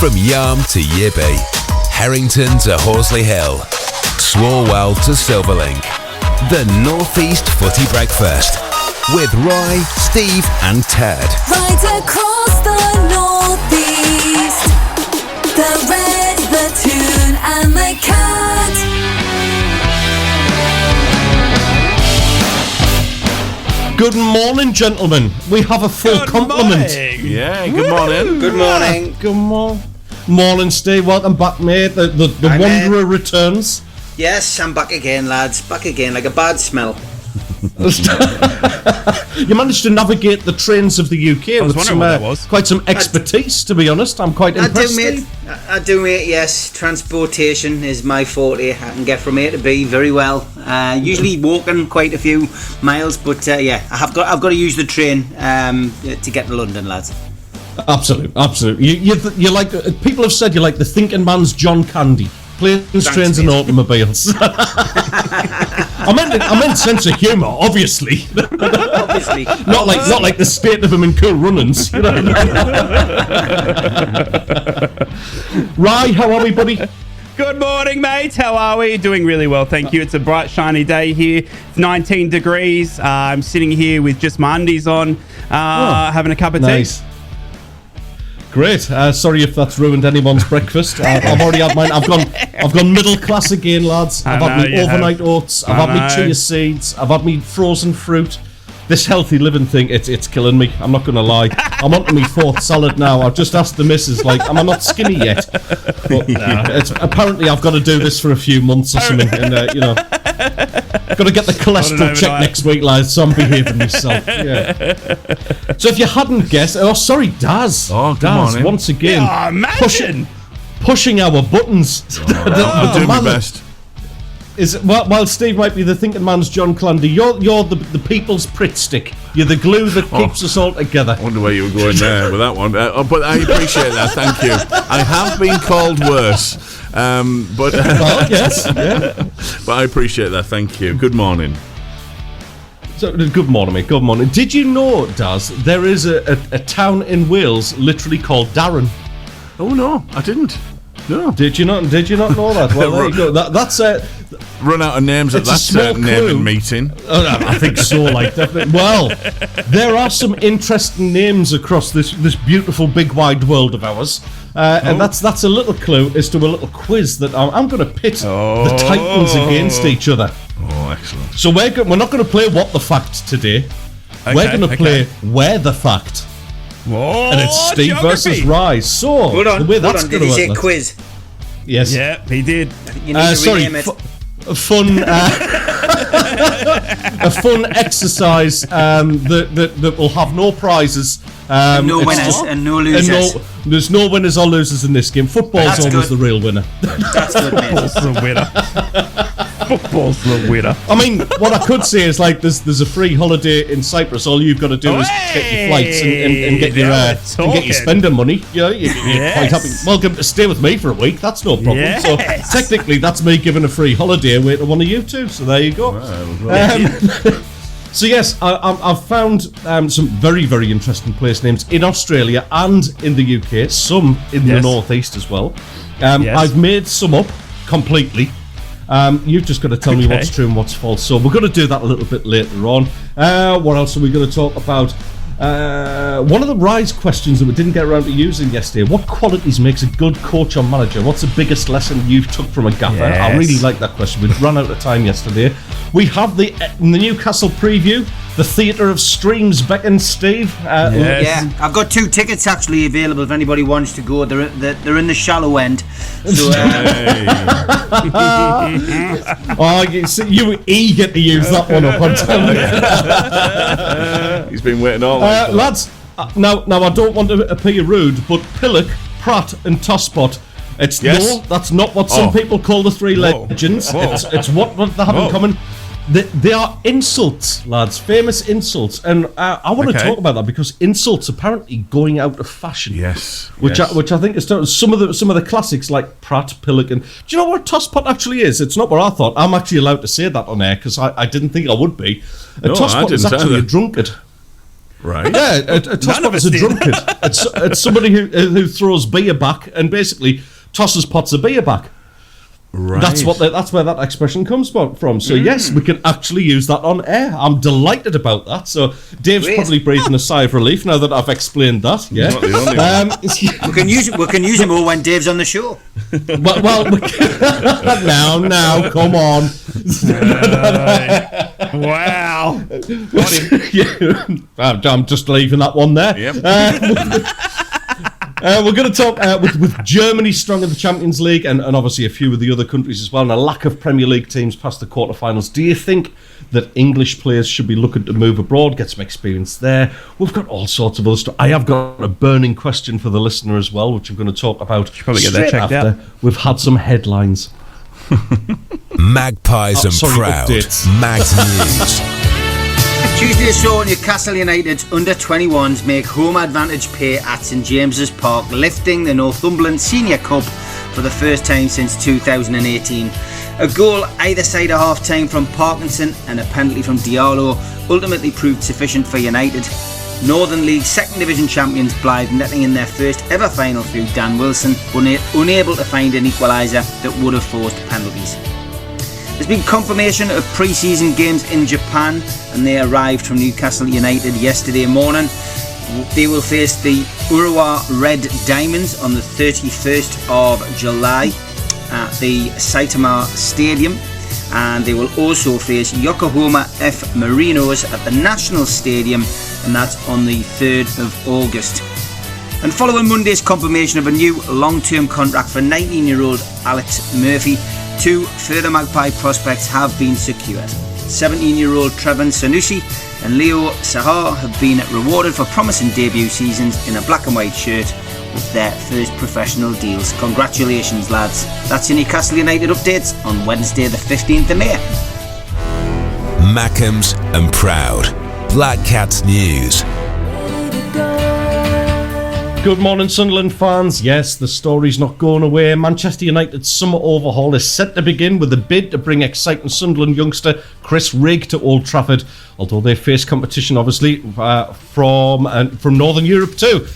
From Yarm to Yibby, Harrington to Horsley Hill, Swalwell to Silverlink. The North East Footy Breakfast with Roy, Steve and Ted. Right across the North East, the Red, the Toon and the Cat. Good morning, gentlemen. We have a full complement. Yeah, good morning. Good morning. Good morning. Morning, Steve. Welcome back, mate. The Wanderer returns. Yes, I'm back again, lads. Back again, like a bad smell. You managed to navigate the trains of the UK with some, quite some expertise, to be honest. I'm quite impressed. I do, mate, yes. Transportation is my forte. I can get from A to B very well. Usually walking quite a few miles, but yeah, I've got to use the train to get to London, lads. Absolutely. You like, people have said you're like the thinking man's John Candy. Planes, trains and automobiles. I meant sense of humour, obviously. Obviously. Not like the state of them in Cool Runnings. You know? Rye, how are we, buddy? Good morning, mate. How are we? Doing really well, thank you. It's a bright, shiny day here. It's 19 degrees. I'm sitting here with just my undies on, having a cup of tea. Great. Sorry if that's ruined anyone's breakfast. I've already had mine. I've gone middle class again, lads. I've had me overnight oats. I've had me chia seeds. I've had me frozen fruit. This healthy living thing, it's killing me. I'm not going to lie. I'm on to my fourth salad now. I've just asked the missus, like, am I not skinny yet? But apparently I've got to do this for a few months or something. And, you know, got to get the cholesterol check next week, lads, so I'm behaving myself. Yeah. So if you hadn't guessed, Daz. Oh, Daz, once again, pushing our buttons. I'll do my best. While Steve might be the thinking man's John Clandy, you're the people's Pritt stick. You're the glue that keeps us all together. I wonder where you were going there with that one. But I appreciate that, thank you. I have been called worse. But yes. Yeah. But I appreciate that, thank you. Good morning. So, good morning, mate. Good morning. Did you know, Daz, there is a town in Wales literally called Darren? Oh, no, I didn't. No. Did you not know that? Well, there you go. That's run out of names at that naming meeting. I think so, like definitely. Well, there are some interesting names across this beautiful big wide world of ours, and that's a little clue as to a little quiz that I'm going to pit the Titans against each other. Oh, excellent! So we're not going to play What the Fact today. Okay, we're going to play Where the Fact. Whoa, and it's Steve versus Rise. So hold on, did he say quiz? Yes. Yeah, he did. You need to rename it. A fun exercise that will have no prizes, no winners and no losers. There's no winners or losers in this game. Football's always the real winner. That's good, mate. Football's the winner. Football's the winner. I mean, what I could say is like there's a free holiday in Cyprus. All you've got to do is get your flights and get your spending money. You know, you're quite happy. Welcome to stay with me for a week. That's no problem. Yes. So technically, that's me giving a free holiday away to one of you two. So there you go. So yes, I've found some very, very interesting place names in Australia and in the UK. Some in the Northeast as well. I've made some up completely. You've just got to tell me what's true and what's false. So we're going to do that a little bit later on. What else are we going to talk about? One of the Rise questions that we didn't get around to using yesterday. What qualities makes a good coach or manager? What's the biggest lesson you've took from a gaffer? Yes. I really like that question. We ran out of time yesterday. We have the Newcastle preview. The Theatre of Streams beckons, Steve. Yeah, I've got 2 tickets actually available if anybody wants to go. They're in the shallow end. So, you were eager to use that one up, I'm telling you. He's been waiting all night. Lads, now I don't want to appear rude, but Pillock, Pratt and Tosspot, no, that's not what some people call the three legends. It's what they have in common. They are insults, lads, famous insults, and I want to talk about that because insults apparently going out of fashion. Yes, which I think is some of the classics like Pratt, Pillock, and do you know what Tosspot actually is? It's not what I thought. I'm actually allowed to say that on air because I didn't think I would be. Tosspot is actually a drunkard. Right. Yeah, a tossbot is a drunkard. It's somebody who throws beer back and basically tosses pots of beer back. Right. That's where that expression comes from. So yes, we can actually use that on air. I'm delighted about that. So Dave's probably breathing a sigh of relief now that I've explained that. Yeah. Not the only one. We can use him all when Dave's on the show. well now, come on. Wow. Yeah, I'm just leaving that one there. Yep. We're going to talk with Germany strong in the Champions League and obviously a few of the other countries as well, and a lack of Premier League teams past the quarterfinals. Do you think that English players should be looking to move abroad, get some experience there? We've got all sorts of other stuff. I have got a burning question for the listener as well, which I'm going to talk about probably get that checked after out. we've had some headlines. Magpies and proud. Updates. Mag News. Tuesday saw Newcastle United's under-21s make home advantage pay at St James's Park, lifting the Northumberland Senior Cup for the first time since 2018. A goal either side of half-time from Parkinson and a penalty from Diallo ultimately proved sufficient for United. Northern League Second Division champions Blythe netting in their first ever final through Dan Wilson, unable to find an equaliser that would have forced penalties. There's been confirmation of pre-season games in Japan, and they arrived from Newcastle United yesterday morning. They will face the Urawa Red Diamonds on the 31st of July at the Saitama Stadium, and they will also face Yokohama F Marinos at the National Stadium, and that's on the 3rd of August. And following Monday's confirmation of a new long-term contract for 19-year-old Alex Murphy, 2 further Magpie prospects have been secured. 17-year-old Trevor Sanusi and Leo Sahar have been rewarded for promising debut seasons in a black and white shirt with their first professional deals. Congratulations, lads. That's your Newcastle United updates on Wednesday the 15th of May. Mackems and proud. Black Cats News. Good morning, Sunderland fans. Yes, the story's not going away. Manchester United's summer overhaul is set to begin with a bid to bring exciting Sunderland youngster Chris Rigg to Old Trafford, although they face competition, obviously, from Northern Europe too.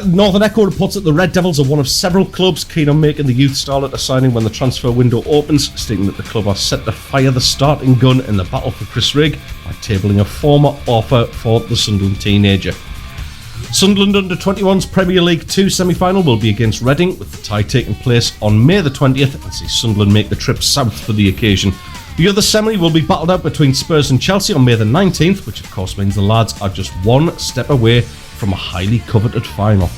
Northern Echo reports that the Red Devils are one of several clubs keen on making the youth starlet a signing when the transfer window opens, stating that the club are set to fire the starting gun in the battle for Chris Rigg by tabling a former offer for the Sunderland teenager. Sunderland Under-21's Premier League 2 semi-final will be against Reading, with the tie taking place on May the 20th, and see Sunderland make the trip south for the occasion. The other semi will be battled out between Spurs and Chelsea on May the 19th, which of course means the lads are just one step away from a highly coveted final.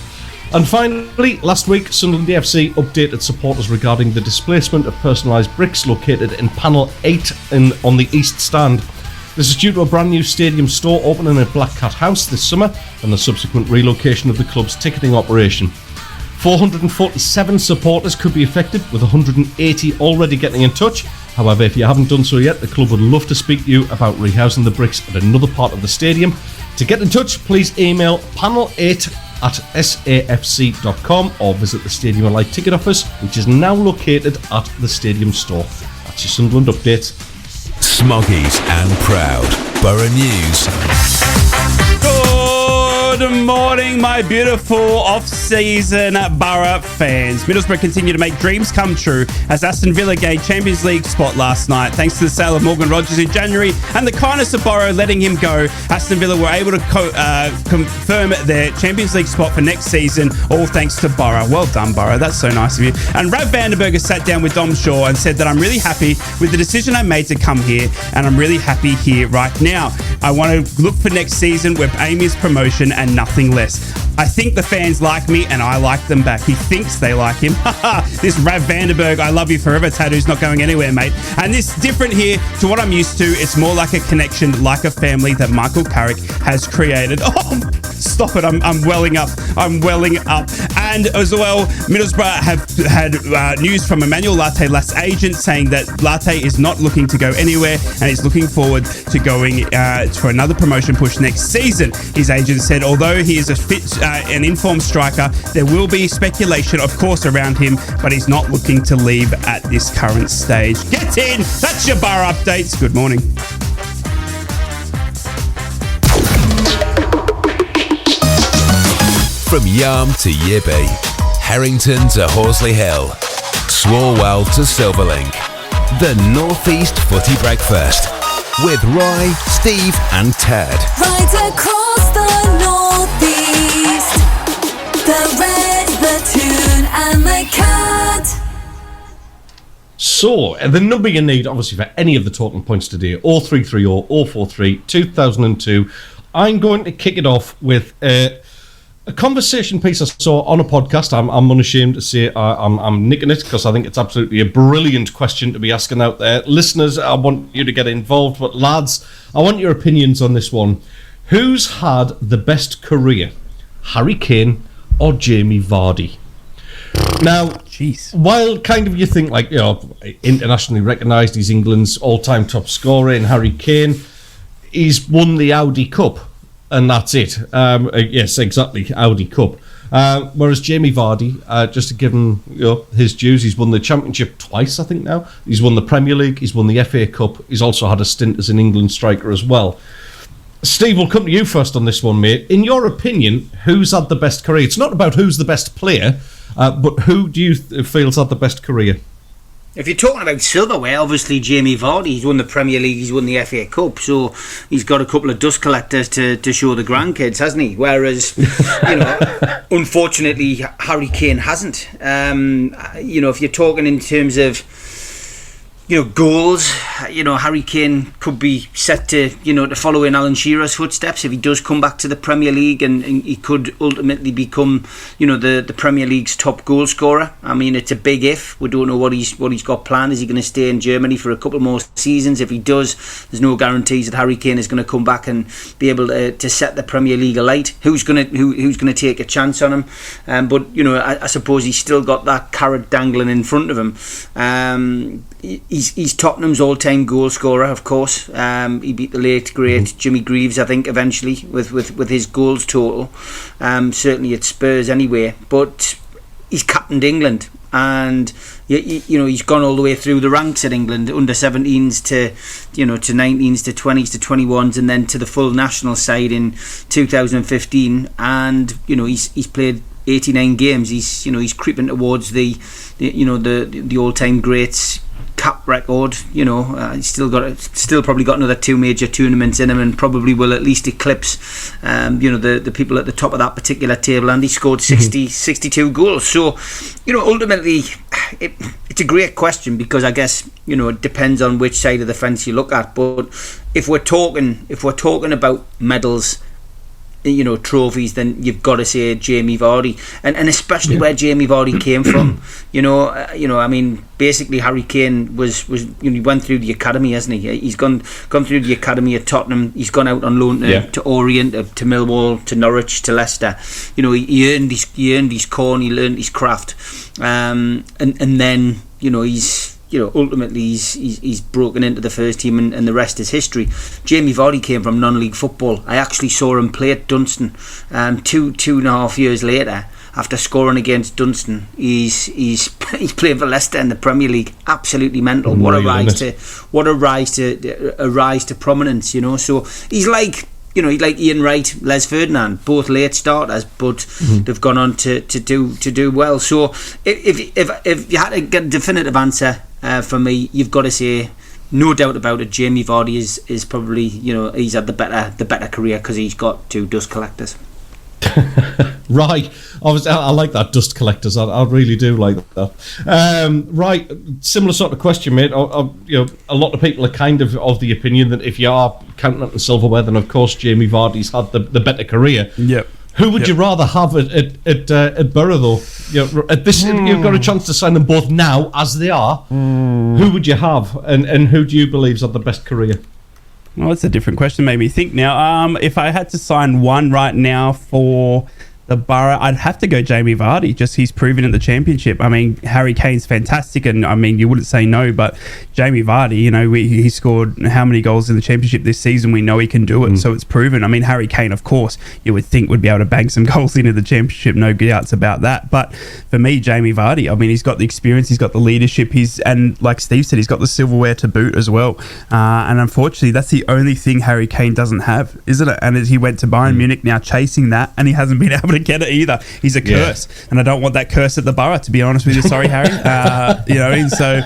And finally, last week, Sunderland AFC updated supporters regarding the displacement of personalised bricks located in Panel 8 on the East Stand. This is due to a brand new stadium store opening at Black Cat House this summer and the subsequent relocation of the club's ticketing operation. 447 supporters could be affected, with 180 already getting in touch. However, if you haven't done so yet, the club would love to speak to you about rehousing the bricks at another part of the stadium. To get in touch, please email panel8@safc.com or visit the Stadium and Light ticket office, which is now located at the stadium store. That's your Sunderland update. Smoggies and proud. Boro News. Good morning, my beautiful off-season Borough fans. Middlesbrough continue to make dreams come true as Aston Villa gained Champions League spot last night thanks to the sale of Morgan Rogers in January and the kindness of Borough letting him go. Aston Villa were able to confirm their Champions League spot for next season, all thanks to Borough. Well done, Borough. That's so nice of you. And Rav Vandenberg sat down with Dom Shaw and said that I'm really happy with the decision I made to come here, and I'm really happy here right now. I want to look for next season where aim is promotion and nothing less. I think the fans like me and I like them back. He thinks they like him. This Rav Vandenberg, I love you forever tattoo's not going anywhere, mate. And this different here to what I'm used to. It's more like a connection, like a family that Michael Carrick has created. Oh, stop it. I'm welling up. I'm welling up. And as well, Middlesbrough have had news from Emmanuel Latte, last agent, saying that Latte is not looking to go anywhere and is looking forward to going to another promotion push next season. His agent said, although he is a fit and informed striker, there will be speculation, of course, around him, but he's not looking to leave at this current stage. Get in! That's your Borough updates. Good morning. From Yarm to Yibby, Harrington to Horsley Hill, Swarwell to Silverlink. The North East Footy Breakfast with Roy, Steve and Ted. Right across the northeast, the red, the tune and the cat. So, the number you need, obviously, for any of the talking points today, 0330 043 2002. I'm going to kick it off with a conversation piece I saw on a podcast. I'm unashamed to say I'm nicking it because I think it's absolutely a brilliant question to be asking out there. Listeners, I want you to get involved, but lads, I want your opinions on this one. Who's had the best career, Harry Kane or Jamie Vardy? Now, jeez. While kind of you think like, internationally recognised, he's England's all-time top scorer in Harry Kane, he's won the Audi Cup, and that's it. Yes, exactly, Audi Cup. Whereas Jamie Vardy, just to give him his dues, he's won the Championship twice, I think now. He's won the Premier League, he's won the FA Cup, he's also had a stint as an England striker as well. Steve, we'll come to you first on this one, mate. In your opinion, who's had the best career? It's not about who's the best player, but who do you feel's had the best career? If you're talking about silverware, obviously Jamie Vardy, he's won the Premier League, he's won the FA Cup, so he's got a couple of dust collectors to show the grandkids, hasn't he? Whereas, unfortunately, Harry Kane hasn't. If you're talking in terms of goals, Harry Kane could be set to follow in Alan Shearer's footsteps if he does come back to the Premier League, and he could ultimately become the Premier League's top goal scorer. I mean, it's a big if. We don't know what he's got planned. Is he going to stay in Germany for a couple more seasons? If he does, there's no guarantees that Harry Kane is going to come back and be able to set the Premier League alight. Who's going to take a chance on him? But I suppose he's still got that carrot dangling in front of him. He's Tottenham's all-time goal scorer, of course. He beat the late great Jimmy Greaves, I think, eventually with his goals total. Certainly at Spurs anyway. But he's captained England, and he's gone all the way through the ranks at England, under 17s to 19s to 20s to 21s, and then to the full national side in 2015. And he's played 89 games. He's creeping towards the all-time greats cap record. He's still probably got another 2 major tournaments in him, and probably will at least eclipse the people at the top of that particular table. And he scored 62 goals. So ultimately it's a great question, because I guess it depends on which side of the fence you look at. But if we're talking about medals, trophies, then you've got to say Jamie Vardy, and especially where Jamie Vardy came from. I mean, basically Harry Kane was he went through the academy, hasn't he? He's gone through the academy at Tottenham. He's gone out on loan to Orient, to Millwall, to Norwich, to Leicester. He earned his corn, he learned his craft, and then he's ultimately he's broken into the first team, and the rest is history. Jamie Vardy came from non-league football. I actually saw him play at Dunston two and a half years later. After scoring against Dunston, he's playing for Leicester in the Premier League. Absolutely mental. What a rise to prominence. So he's like Ian Wright, Les Ferdinand, both late starters, but they've gone on to do well. So if you had to get a definitive answer for me, you've got to say, no doubt about it, Jamie Vardy is probably he's had the better career, because he's got 2 dust collectors. Right, I like that, dust collectors. I really do like that. Right, similar sort of question, mate. A lot of people are kind of the opinion that if you are counting up the silverware, then of course Jamie Vardy's had the better career. Yep. Who would you rather have at Boro, though? At this, you've got a chance to sign them both now as they are. Who would you have, and who do you believe's had the best career? Well, that's a different question. Made me think now. If I had to sign one right now for the Borough, I'd have to go Jamie Vardy. Just he's proven in the Championship. I mean, Harry Kane's fantastic, and I mean, you wouldn't say no, but Jamie Vardy, he scored how many goals in the Championship this season? We know he can do it, so it's proven. I mean, Harry Kane, of course, you would think would be able to bang some goals into the Championship, no doubts about that. But for me, Jamie Vardy, I mean, he's got the experience, he's got the leadership, and like Steve said, he's got the silverware to boot as well. And unfortunately, that's the only thing Harry Kane doesn't have, isn't it? And he went to Bayern Munich now chasing that, and he hasn't been able to don't get it either. He's a curse, and I don't want that curse at the Borough, to be honest with you. Sorry, Harry. So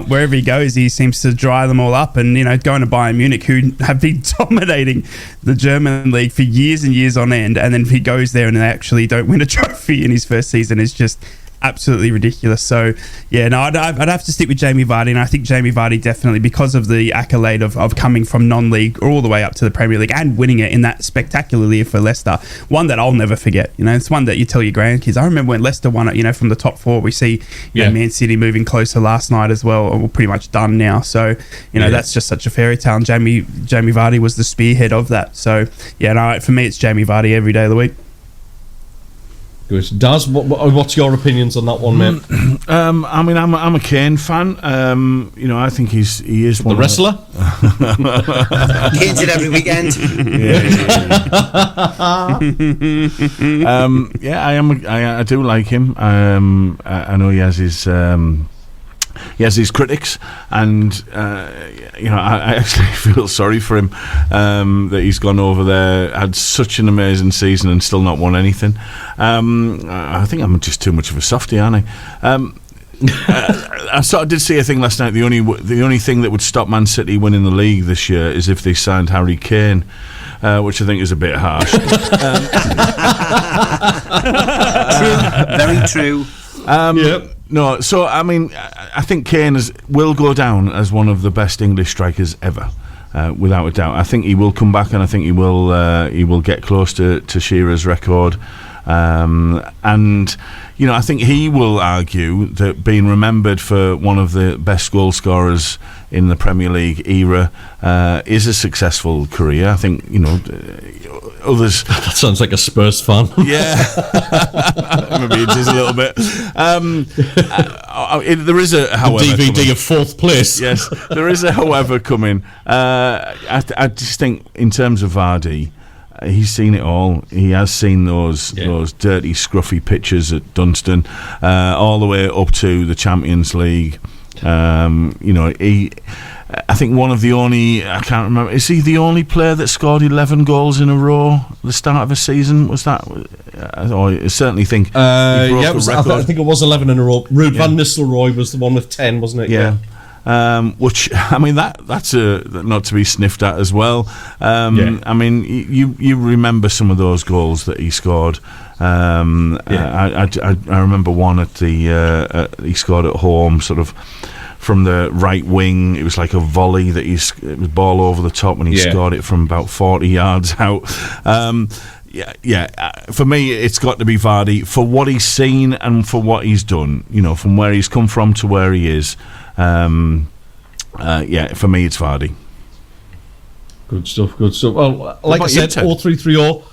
wherever he goes, he seems to dry them all up. And, going to Bayern Munich, who have been dominating the German league for years and years on end, and then he goes there and they actually don't win a trophy in his first season is just absolutely ridiculous. So I'd have to stick with Jamie Vardy, and I think Jamie Vardy definitely, because of the accolade of coming from non-league all the way up to the Premier League and winning it in that spectacular year for Leicester, one that I'll never forget. It's one that you tell your grandkids. I remember when Leicester won it, from the top four. We see Man City moving closer last night as well. We're pretty much done now, so that's just such a fairy tale, and Jamie Vardy was the spearhead of that. So for me it's Jamie Vardy every day of the week. Good. Daz, what's your opinions on that one, mate? I'm a Kane fan. I think he is one the wrestler. He hits it every weekend. I do like him. I know he has his critics, and I actually feel sorry for him that he's gone over there, had such an amazing season and still not won anything. I think I'm just too much of a softie, aren't I? I sort of did see a thing last night. The only thing that would stop Man City winning the league this year is if they signed Harry Kane, which I think is a bit harsh. True, very true. Yep. No, so I think Kane will go down as one of the best English strikers ever, without a doubt. I think he will come back, and I think he will get close to Shearer's record. I think he will argue that being remembered for one of the best goal scorers in the Premier League era is a successful career. I think others. That sounds like a Spurs fan. Yeah, maybe it is a little bit. There is a however DVD coming. of fourth place. Yes, there is a however coming. I just think in terms of Vardy, he's seen it all. He has seen those dirty, scruffy pitches at Dunstan, all the way up to the Champions League. I think one of the only, I can't remember, is he the only player that scored 11 goals in a row at the start of a season? Was that? I certainly think he broke the record. I think it was 11 in a row. Ruud van Nistelrooy was the one with 10, wasn't it? Yeah. Which that's not to be sniffed at as well. You remember some of those goals that he scored. I remember one at the he scored at home, sort of from the right wing. It was like a volley that it was ball over the top, and he scored it from about 40 yards out. For me, it's got to be Vardy for what he's seen and for what he's done. From where he's come from to where he is. For me, it's Vardy. Good stuff. Well, like I said, 0330.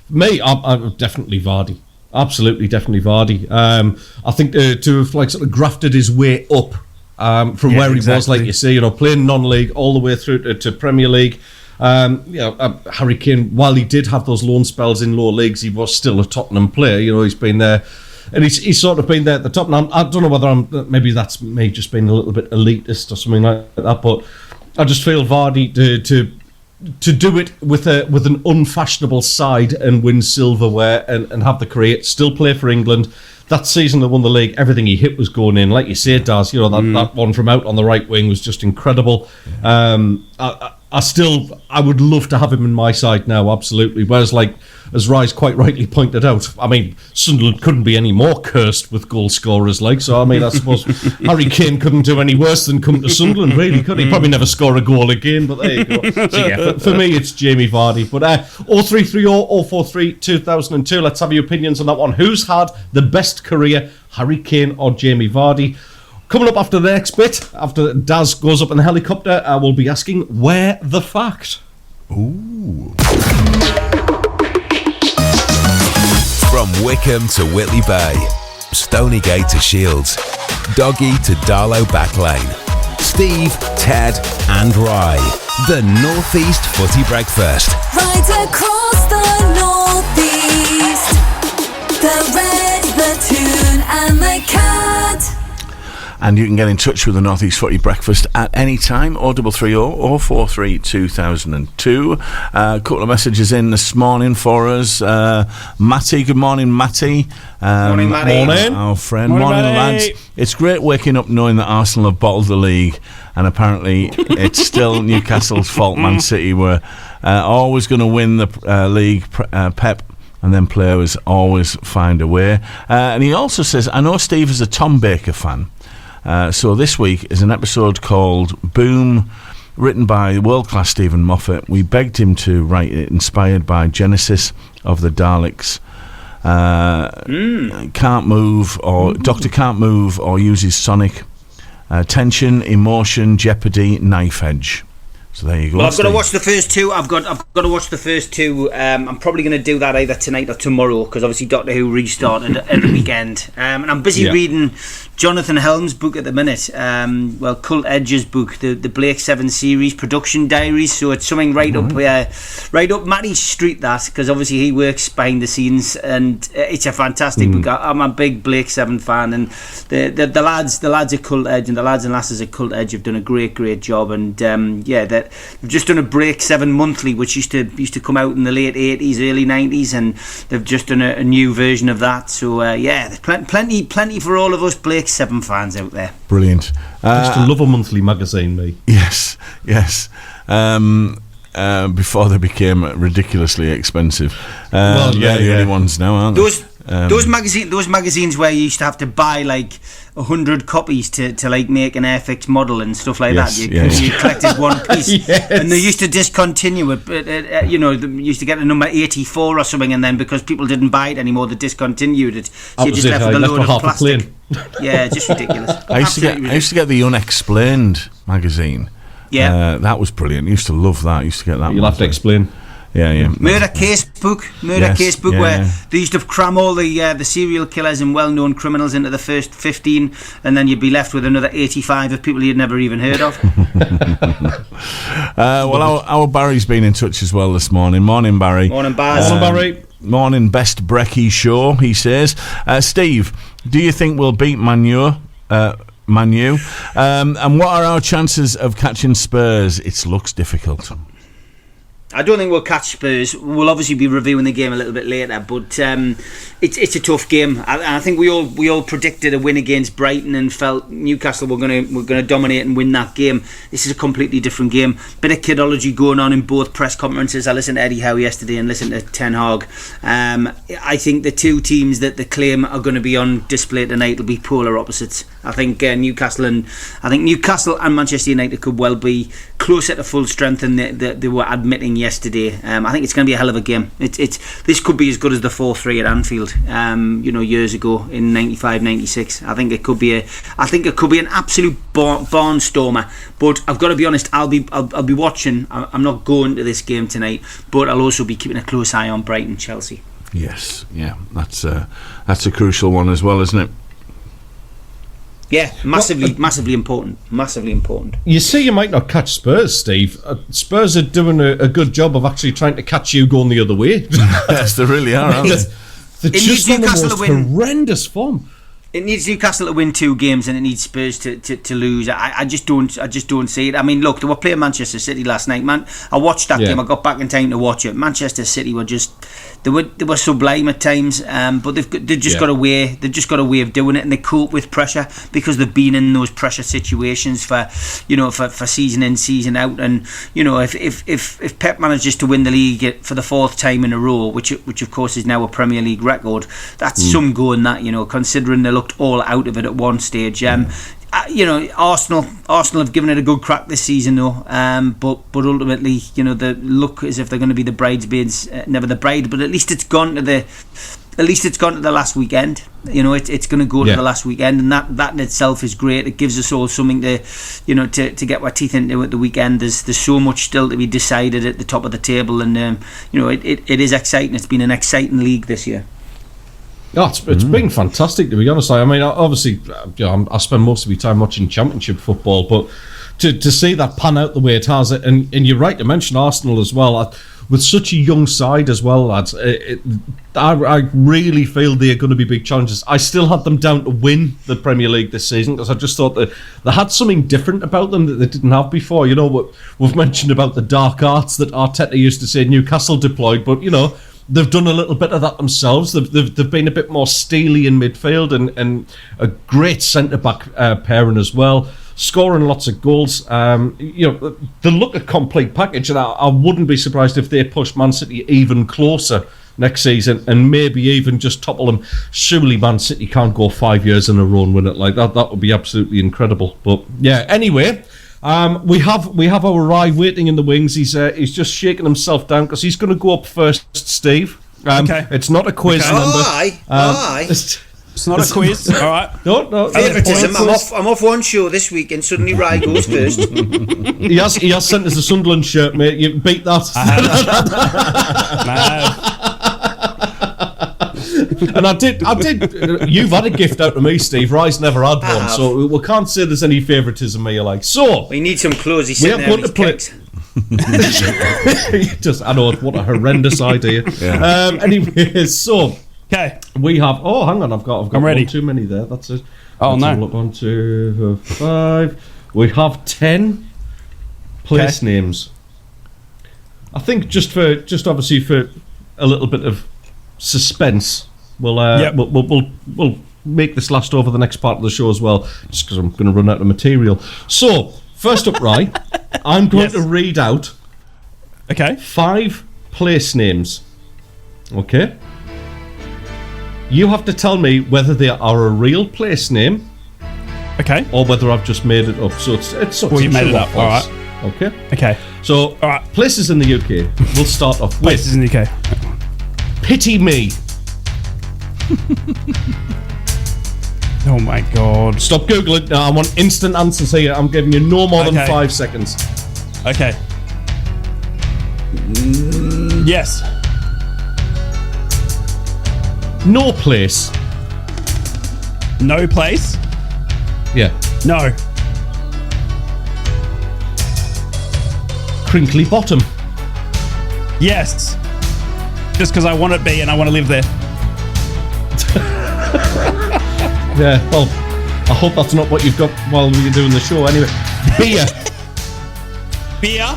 Me, I'm definitely Vardy. Absolutely, definitely Vardy. I think to have sort of grafted his way up from where he was, like you say, playing non-league all the way through to Premier League. Harry Kane, while he did have those loan spells in lower leagues, he was still a Tottenham player. He's been there. And he's sort of been there at the top. Now, I don't know whether maybe that's me just being a little bit elitist or something like that, but I just feel Vardy to do it with an unfashionable side and win silverware and have the career, still play for England. That season they won the league, everything he hit was going in. Like you say, Daz, that one from out on the right wing was just incredible. I would love to have him in my side now, absolutely. Whereas, as Rise quite rightly pointed out, Sunderland couldn't be any more cursed with goal scorers, I suppose Harry Kane couldn't do any worse than come to Sunderland, really, could he? Probably never score a goal again, but there you go. So for me, it's Jamie Vardy. But 0330 043 2002, let's have your opinions on that one. Who's had the best career, Harry Kane or Jamie Vardy? Coming up after the next bit, after Daz goes up in the helicopter, we'll be asking, where the fact? Ooh. From Wickham to Whitley Bay, Stonygate to Shields, Doggy to Darlow Backlane, Steve, Ted and Rye, the North East Footy Breakfast. Right across the North East, the Red, the Toon and the Cat. And you can get in touch with the North East Footy Breakfast at any time, 0330 or 43 2002. A couple of messages in this morning for us. Matty, good morning, Matty. Morning, Matty. Morning. Our friend. Morning, Morning, Matty. lads. It's great waking up knowing that Arsenal have bottled the league, and apparently it's still Newcastle's fault. Man City were always going to win the league, Pep, and then players always find a way. And he also says, I know Steve is a Tom Baker fan, so this week is an episode called Boom, written by world-class Stephen Moffat. We begged him to write it, inspired by Genesis of the Daleks. Can't move, or Doctor Can't Move, or uses Sonic. Tension, emotion, jeopardy, knife edge. So there you go. Well, I've got to watch the first two. I've got to watch the first two. I'm probably going to do that either tonight or tomorrow, because obviously Doctor Who restarted at the weekend. And I'm busy reading Jonathan Helm's book at the minute. Cult Edge's book, the Blake 7 series, Production Diaries. So it's something right up Matty's street, that, because obviously he works behind the scenes, and it's a fantastic book. I'm a big Blake 7 fan, and the lads at Cult Edge and the lads and lasses at Cult Edge have done a great job. And they've just done a Break 7 monthly, which used to come out in the late 80s, early 90s, and they've just done a new version of that. So there's plenty for all of us Blake 7 fans out there. Brilliant. I used to love a monthly magazine, me. Yes. Before they became ridiculously expensive. The only ones now, aren't they? Those magazines where you used to have to buy like 100 copies to like make an Airfix model and stuff like that. You collected one piece, and they used to discontinue it. But they used to get a number 84 or something, and then because people didn't buy it anymore, they discontinued it. So you just left with a load of plastic. Yeah, just ridiculous. I used to get the Unexplained magazine. Yeah, that was brilliant. I used to love that. I used to get that. You'll have to explain. Yeah. Murder case book, where they used to cram all the serial killers and well-known criminals into the first 15, and then you'd be left with another 85 of people you'd never even heard of. Our Barry's been in touch as well this morning. Morning, Barry. Morning, Baz. Morning, Barry. Morning, best Brekky show, he says. Steve, do you think we'll beat Man U? And what are our chances of catching Spurs? It looks difficult. I don't think we'll catch Spurs. We'll obviously be reviewing the game a little bit later, but it's a tough game. I think we all predicted a win against Brighton and felt Newcastle were going to dominate and win that game. This is a completely different game. Bit of kidology going on in both press conferences. I listened to Eddie Howe yesterday and listened to Ten Hag. I think the two teams that they claim are going to be on display tonight will be polar opposites. I think Newcastle and Manchester United could well be closer to full strength than they were admitting yesterday. I think it's going to be a hell of a game. This could be as good as the 4-3 at Anfield, years ago in 95-96. I think it could be an absolute barnstormer. But I've got to be honest, I'll be watching. I'm not going to this game tonight, but I'll also be keeping a close eye on Brighton Chelsea. Yes, yeah, that's a crucial one as well, isn't it? Yeah, massively important. You say you might not catch Spurs, Steve. Spurs are doing a good job of actually trying to catch you going the other way. Yes, they really are, aren't they? They're just on the most horrendous form. It needs Newcastle to win 2 games, and it needs Spurs to lose. I just don't see it. I mean, look, they were playing Manchester City last night, man. I watched that game. I got back in time to watch it. Manchester City were just they were sublime at times, but they've just got a way. They've just got a way of doing it, and they cope with pressure because they've been in those pressure situations for season in, season out. And if Pep manages to win the league for the 4th time in a row, which of course is now a Premier League record, that's some going. That considering they looked all out of it at one stage. Arsenal have given it a good crack this season though, but ultimately they look as if they're going to be the bridesmaids, never the bride, but at least it's gone to the last weekend. It's going to go to the last weekend, and that in itself is great. It gives us all something to get our teeth into at the weekend. There's so much still to be decided at the top of the table, and it is exciting. It's been an exciting league this year. Oh, it's been fantastic, to be honest. I mean, obviously, I spend most of my time watching Championship football, but to see that pan out the way it has, and you're right to mention Arsenal as well. With such a young side as well, lads, I really feel they're going to be big challenges. I still had them down to win the Premier League this season because I just thought that they had something different about them that they didn't have before. You know, what we've mentioned about the dark arts that Arteta used to say Newcastle deployed, but you know, they've done a little bit of that themselves. They've been a bit more steely in midfield and a great centre-back pairing as well. Scoring lots of goals. You know, they look a complete package, and I wouldn't be surprised if they push Man City even closer next season and maybe even just topple them. Surely Man City can't go 5 years in a row and win it like that. That would be absolutely incredible. But yeah, anyway, we have our Rye waiting in the wings. He's just shaking himself down because he's going to go up first, Steve. Okay. It's not a quiz number. Aye. It's not a quiz, all right? No. Favouritism. I'm off one show this week, and suddenly Rye goes first. He has sent us a Sunderland shirt, mate. You beat that. And I did. You've had a gift out to me, Steve. Rye's never had one, so we can't say there's any favouritism here. Like so, we need some clothes. He's sitting there with his kicks. I know what a horrendous idea. Yeah. Anyways, so. Okay. We have. Oh, hang on. I've got ready. One too many there. That's it. Oh, Let's no. have a look. 1, 2, 5. We have 10 place names. I think just obviously for a little bit of suspense, we'll make this last over the next part of the show as well, just because I'm going to run out of material. So first up, right, I'm going to read out 5 place names. Okay. You have to tell me whether they are a real place name, or whether I've just made it up. So it's well, you made it up. All right. Okay. So, all right. Places in the UK. We'll start off with places in the UK. Pity Me. Oh my God! Stop googling. No, I want instant answers here. I'm giving you no more than 5 seconds. Okay. Yes. No place. No place? Yeah. No. Crinkly Bottom. Yes. Just because I want to be and I want to live there. Yeah, well, I hope that's not what you've got while you're doing the show. Anyway, beer. Beer?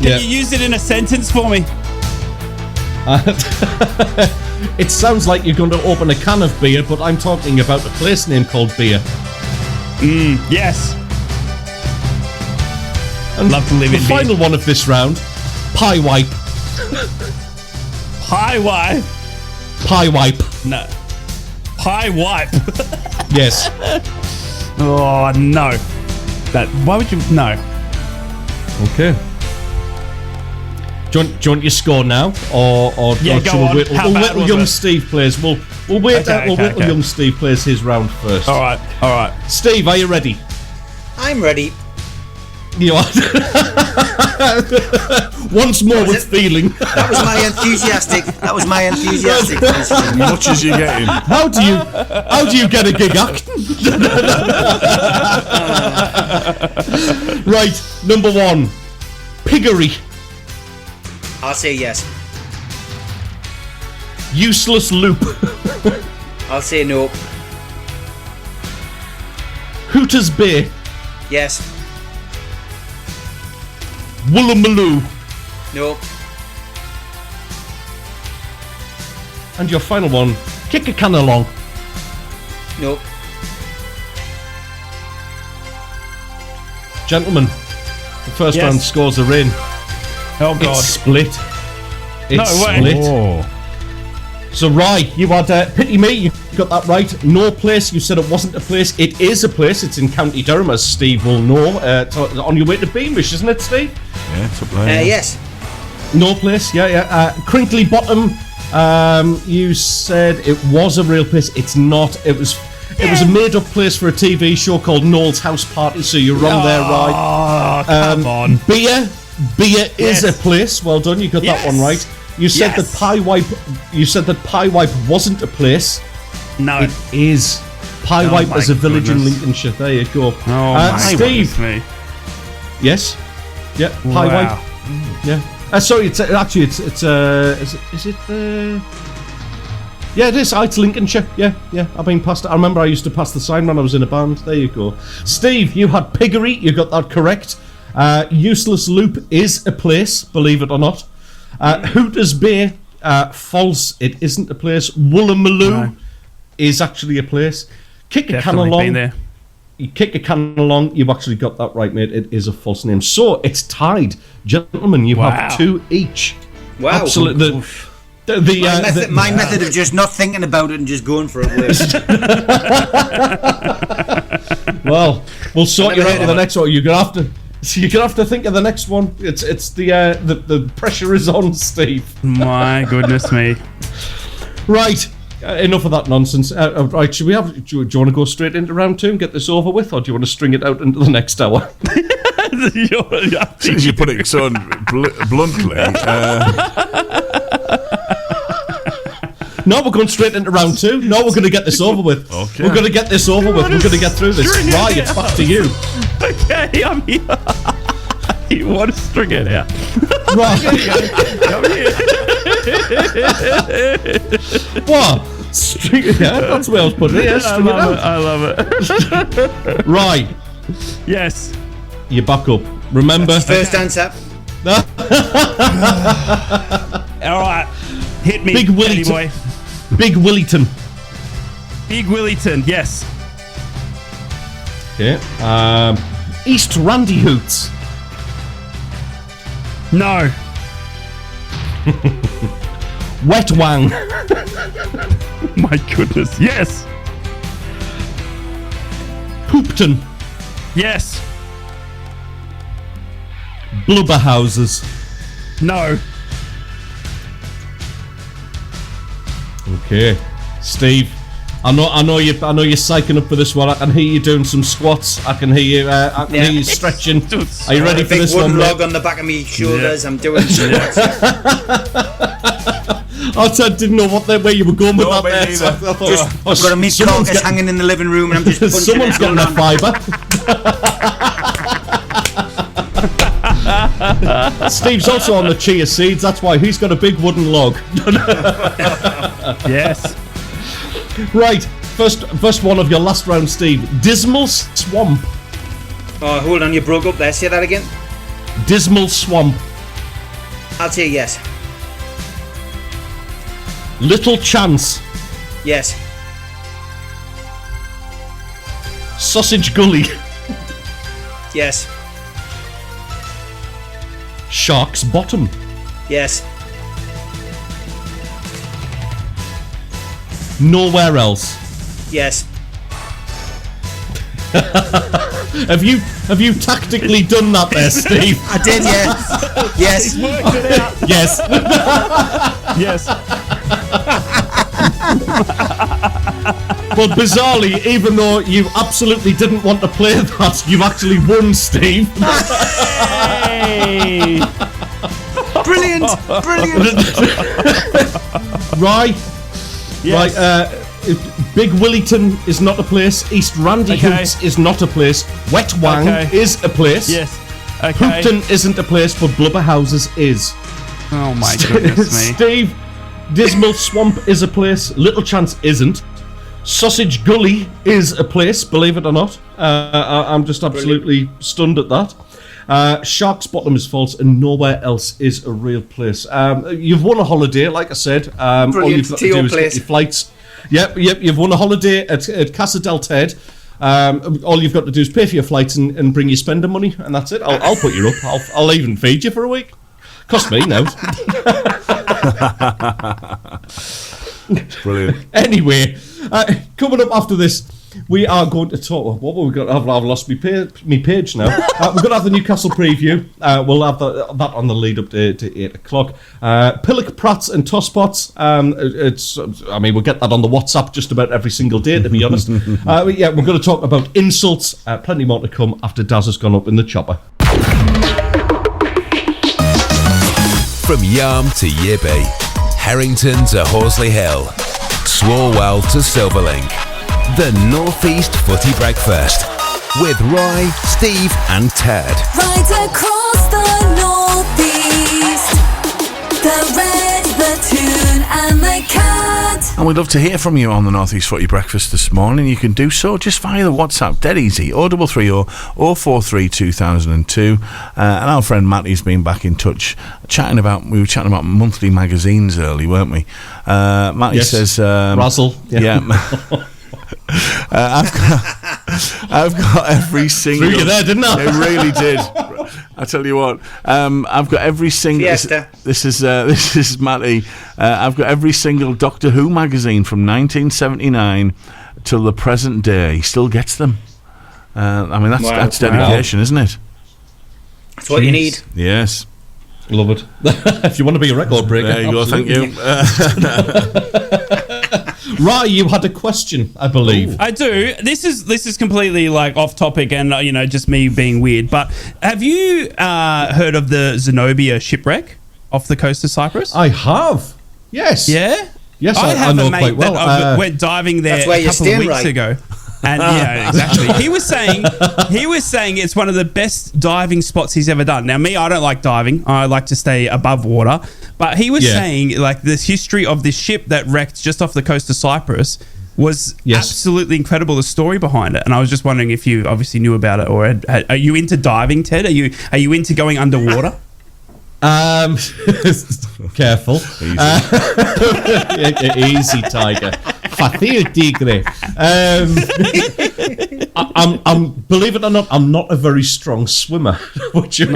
Can you use it in a sentence for me? It sounds like you're going to open a can of beer, but I'm talking about a place name called Beer. Yes. And love to live in the final one of this round, Pie Wipe. Pie Wipe? Pie Wipe. No. Pie Wipe? Yes. Oh, no. Why would you... No. Okay. Do you want your score now, or yeah, go on. We'll wait till young Steve plays. We'll wait till young Steve plays his round first. All right. Steve, are you ready? I'm ready. You are. Once more with feeling. That was my enthusiastic. As much as you're getting. How do you get a gig act? Right, number 1, Piggery. I'll say yes. Useless Loop. I'll say no. Hooters Bay. Yes. Woolloomaloo. No. And your final one, Kick a Can Along. No. Gentlemen, the first round scores are in. Oh, God. It's split. No way. Oh. So, Rye, you had Pity Me. You got that right. No place. You said it wasn't a place. It is a place. It's in County Durham, as Steve will know. On your way to Beamish, isn't it, Steve? Yeah, it's up there. Yes. No place. Yeah. Crinkly Bottom. You said it was a real place. It's not. It was a made-up place for a TV show called Noel's House Party. So you're wrong there, Rye. Come on. Beer is a place. Well done. You got that one right. You said that Pie Wipe. You said that Pie Wipe wasn't a place. No, it is. Pie Wipe is a village in Lincolnshire. There you go. Oh, Steve. Yes. Yeah. High Wow. White. Yeah. Sorry, it's actually is it yeah, it is. It's Lincolnshire. Yeah. I've been past it. I remember I used to pass the sign when I was in a band. There you go. Steve, you had Piggery. You got that correct. Useless Loop is a place, believe it or not. Hooters Bay, false. It isn't a place. Woolloomooloo is actually a place. Kick a can along. Been there. You kick a can along. You've actually got that right, mate. It is a false name. So it's tied, gentlemen. You have 2 each. Wow. Absolutely. My method of just not thinking about it and just going for it works. Well, we'll sort you out with the next one. You're gonna have to think of the next one. It's the pressure is on, Steve. My goodness me. Right. Enough of that nonsense. Right, should we have? Do you want to go straight into round 2 and get this over with, or do you want to string it out into the next hour? Since you put it so bluntly. No, we're going straight into round 2. No, we're going to get this over with. Okay. We're going to get this over with. We're going to get through this. Right, it's back to you. Okay, I'm here. You want to string it out? Right. I'm here. What? String it out? That's where I was putting it. Yeah, string it out. I love it. Right. Yes. You back up. Remember. First answer. All right. Hit me, Big Willie boy. Big Willington. Big Willington. Yes. Okay. East Randy Hoots. No. Wet Wang. My goodness. Yes. Poopton. Yes. Blubber Houses. No. Okay, Steve. I know you're psyching up for this one. I can hear you doing some squats. I can hear you stretching. Are you ready for this one? Big wooden log on the back of my shoulders. Yeah. I'm doing squats. I didn't know where you were going with that there. So I thought, I've got a meat carcass hanging in the living room and I'm just punching someone's getting a fibre. Steve's also on the chia seeds. That's why he's got a big wooden log. Yes. Right. First one of your last round, Steve. Dismal Swamp. Oh, hold on. You broke up there. Say that again. Dismal Swamp. I'll say yes. Little Chance. Yes. Sausage Gully. Yes. Shark's Bottom. Yes. Nowhere Else. Yes. Have you tactically done that there, Steve? I did, yes. Yes. Worked it out. Yes. Yes. But bizarrely, even though you absolutely didn't want to play that, you've actually won, Steve. Hey. Brilliant. Right. Yes. Right. Big Willington is not a place. East Randy Hoots is not a place. Wet Wang is a place. Yes. Okay. Hoopton isn't a place, but Blubber Houses is. Oh my goodness me. Steve, Dismal Swamp is a place. Little Chance isn't. Sausage Gully is a place, believe it or not. I'm just absolutely stunned at that. Shark's Bottom is false, and Nowhere Else is a real place. You've won a holiday, like I said. All you've got to do is get your flights. Yep, you've won a holiday at Casa del Ted. All you've got to do is pay for your flights and bring your spender money, and that's it. I'll put you up. I'll even feed you for a week. Cost me now. Brilliant. Anyway, coming up after this, we are going to talk. What have we got? I've lost my page now. We're going to have the Newcastle preview. We'll have that on the lead up to 8 o'clock. Pillock Prats and Tosspots. We'll get that on the WhatsApp just about every single day, to be honest. We're going to talk about insults. Plenty more to come after Daz has gone up in the chopper. From Yarm to Yibby, Harrington to Horsley Hill, Swalwell to Silverlink. The North East Footy Breakfast with Roy, Steve and Ted. Right across the northeast, the red, the toon and the cat. And we'd love to hear from you on the North East Footy Breakfast this morning. You can do so just via the WhatsApp. Dead easy. 0330 043 2002. And our friend Matty's been back in touch. We were chatting about monthly magazines early, weren't we? Matty says... Razzle. Yeah. I've got every single... Threw you there, didn't I? It really did. I tell you what, I've got every single... This is Matty. I've got every single Doctor Who magazine from 1979 till the present day. He still gets them. I mean, that's dedication, isn't it? That's what you need. Yes. Love it. If you want to be a record breaker. There you go, thank you. Right, you had a question, I believe. I do. This is completely like off topic and just me being weird. But have you heard of the Zenobia shipwreck off the coast of Cyprus? I have. Yes. Yeah. Yes, I have know a mate quite well. that went diving there a couple of weeks ago. And yeah, exactly. He was saying it's one of the best diving spots he's ever done. Now, me, I don't like diving. I like to stay above water. But he was saying like this history of this ship that wrecked just off the coast of Cyprus was absolutely incredible. The story behind it, and I was just wondering if you obviously knew about it, or are you into diving, Ted? Are you into going underwater? Careful. Easy, tiger. Fácil, tigre. I'm believe it or not, I'm not a very strong swimmer, which is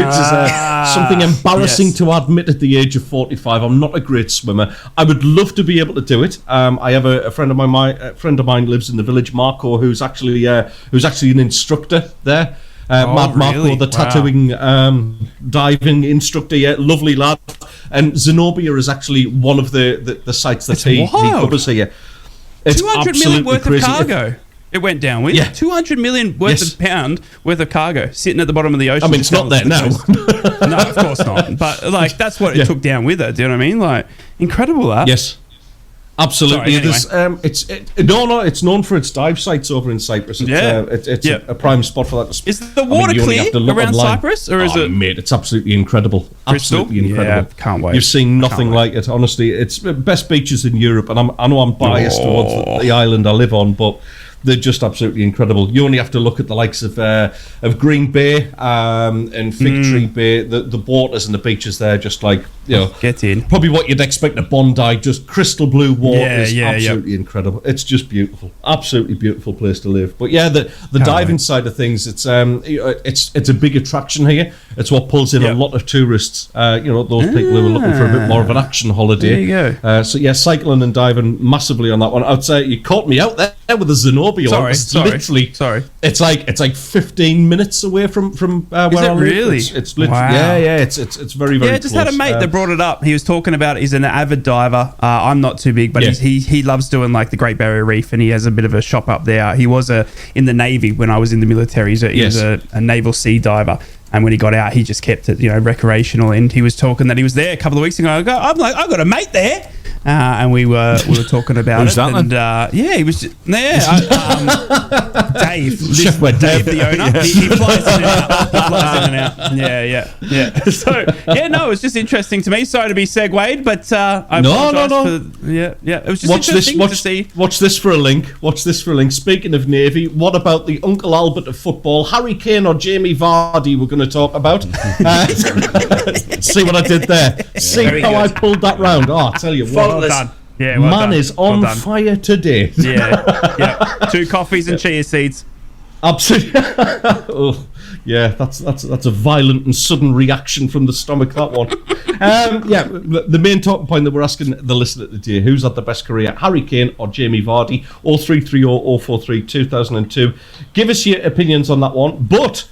something embarrassing to admit at the age of 45. I'm not a great swimmer. I would love to be able to do it. I have a friend of mine lives in the village, Marco, who's actually an instructor there. Marco, the tattooing diving instructor, lovely lad. And Zenobia is actually one of the sites that he covers here. It's 200 million worth of cargo. It went down with 200 million of pound worth of cargo sitting at the bottom of the ocean. I mean, it's not there now. No, of course not. But like, that's what it took down with it. Do you know what I mean? Like, incredible that. Yes. Absolutely. Sorry, anyway. It's known for its dive sites over in Cyprus. It's a prime spot for that. Is the water clear around Cyprus, or is it? Mate, it's absolutely incredible. Crystal? Absolutely incredible. Yeah, can't wait. You've seen nothing like it. Honestly, it's best beaches in Europe, and I know I'm biased towards the island I live on, but they're just absolutely incredible. You only have to look at the likes of Green Bay and Fig Tree Bay. The waters and the beaches there, just like get in. Probably what you'd expect at Bondi. Just crystal blue water is absolutely incredible. It's just beautiful, absolutely beautiful place to live. But yeah, the diving side of things, it's a big attraction here. It's what pulls in a lot of tourists. Those people who are looking for a bit more of an action holiday. There you go. So yeah, cycling and diving massively on that one. I'd say you caught me out there with the Zenobia. Sorry. It's like 15 minutes away from where I live. Really? It's literally it's very very. Yeah, I just close. had a mate that brought it up. He was talking about he's an avid diver. I'm not too big, but he loves doing like the Great Barrier Reef, and he has a bit of a shop up there. He was in the Navy when I was in the military. He was a naval sea diver. And when he got out, he just kept it, recreational. And he was talking that he was there a couple of weeks ago. I'm like, I've got a mate there. And we were talking about Who's it. That and he was Dave. Dave, the owner. He flies in and out. Yeah. So it was just interesting to me. Sorry to be segued, but I apologize for it was just interesting to see. Watch this for a link. Speaking of Navy, what about the Uncle Albert of football, Harry Kane or Jamie Vardy? We're going to talk about. See what I did there? See how I pulled that round? Oh, I tell you what. Well done. Yeah, man is on fire today. Yeah. 2 coffees and chia seeds. Absolutely. That's a violent and sudden reaction from the stomach, that one. The main talking point that we're asking the listener today, who's had the best career, Harry Kane or Jamie Vardy? 0330 043 2002. Give us your opinions on that one. But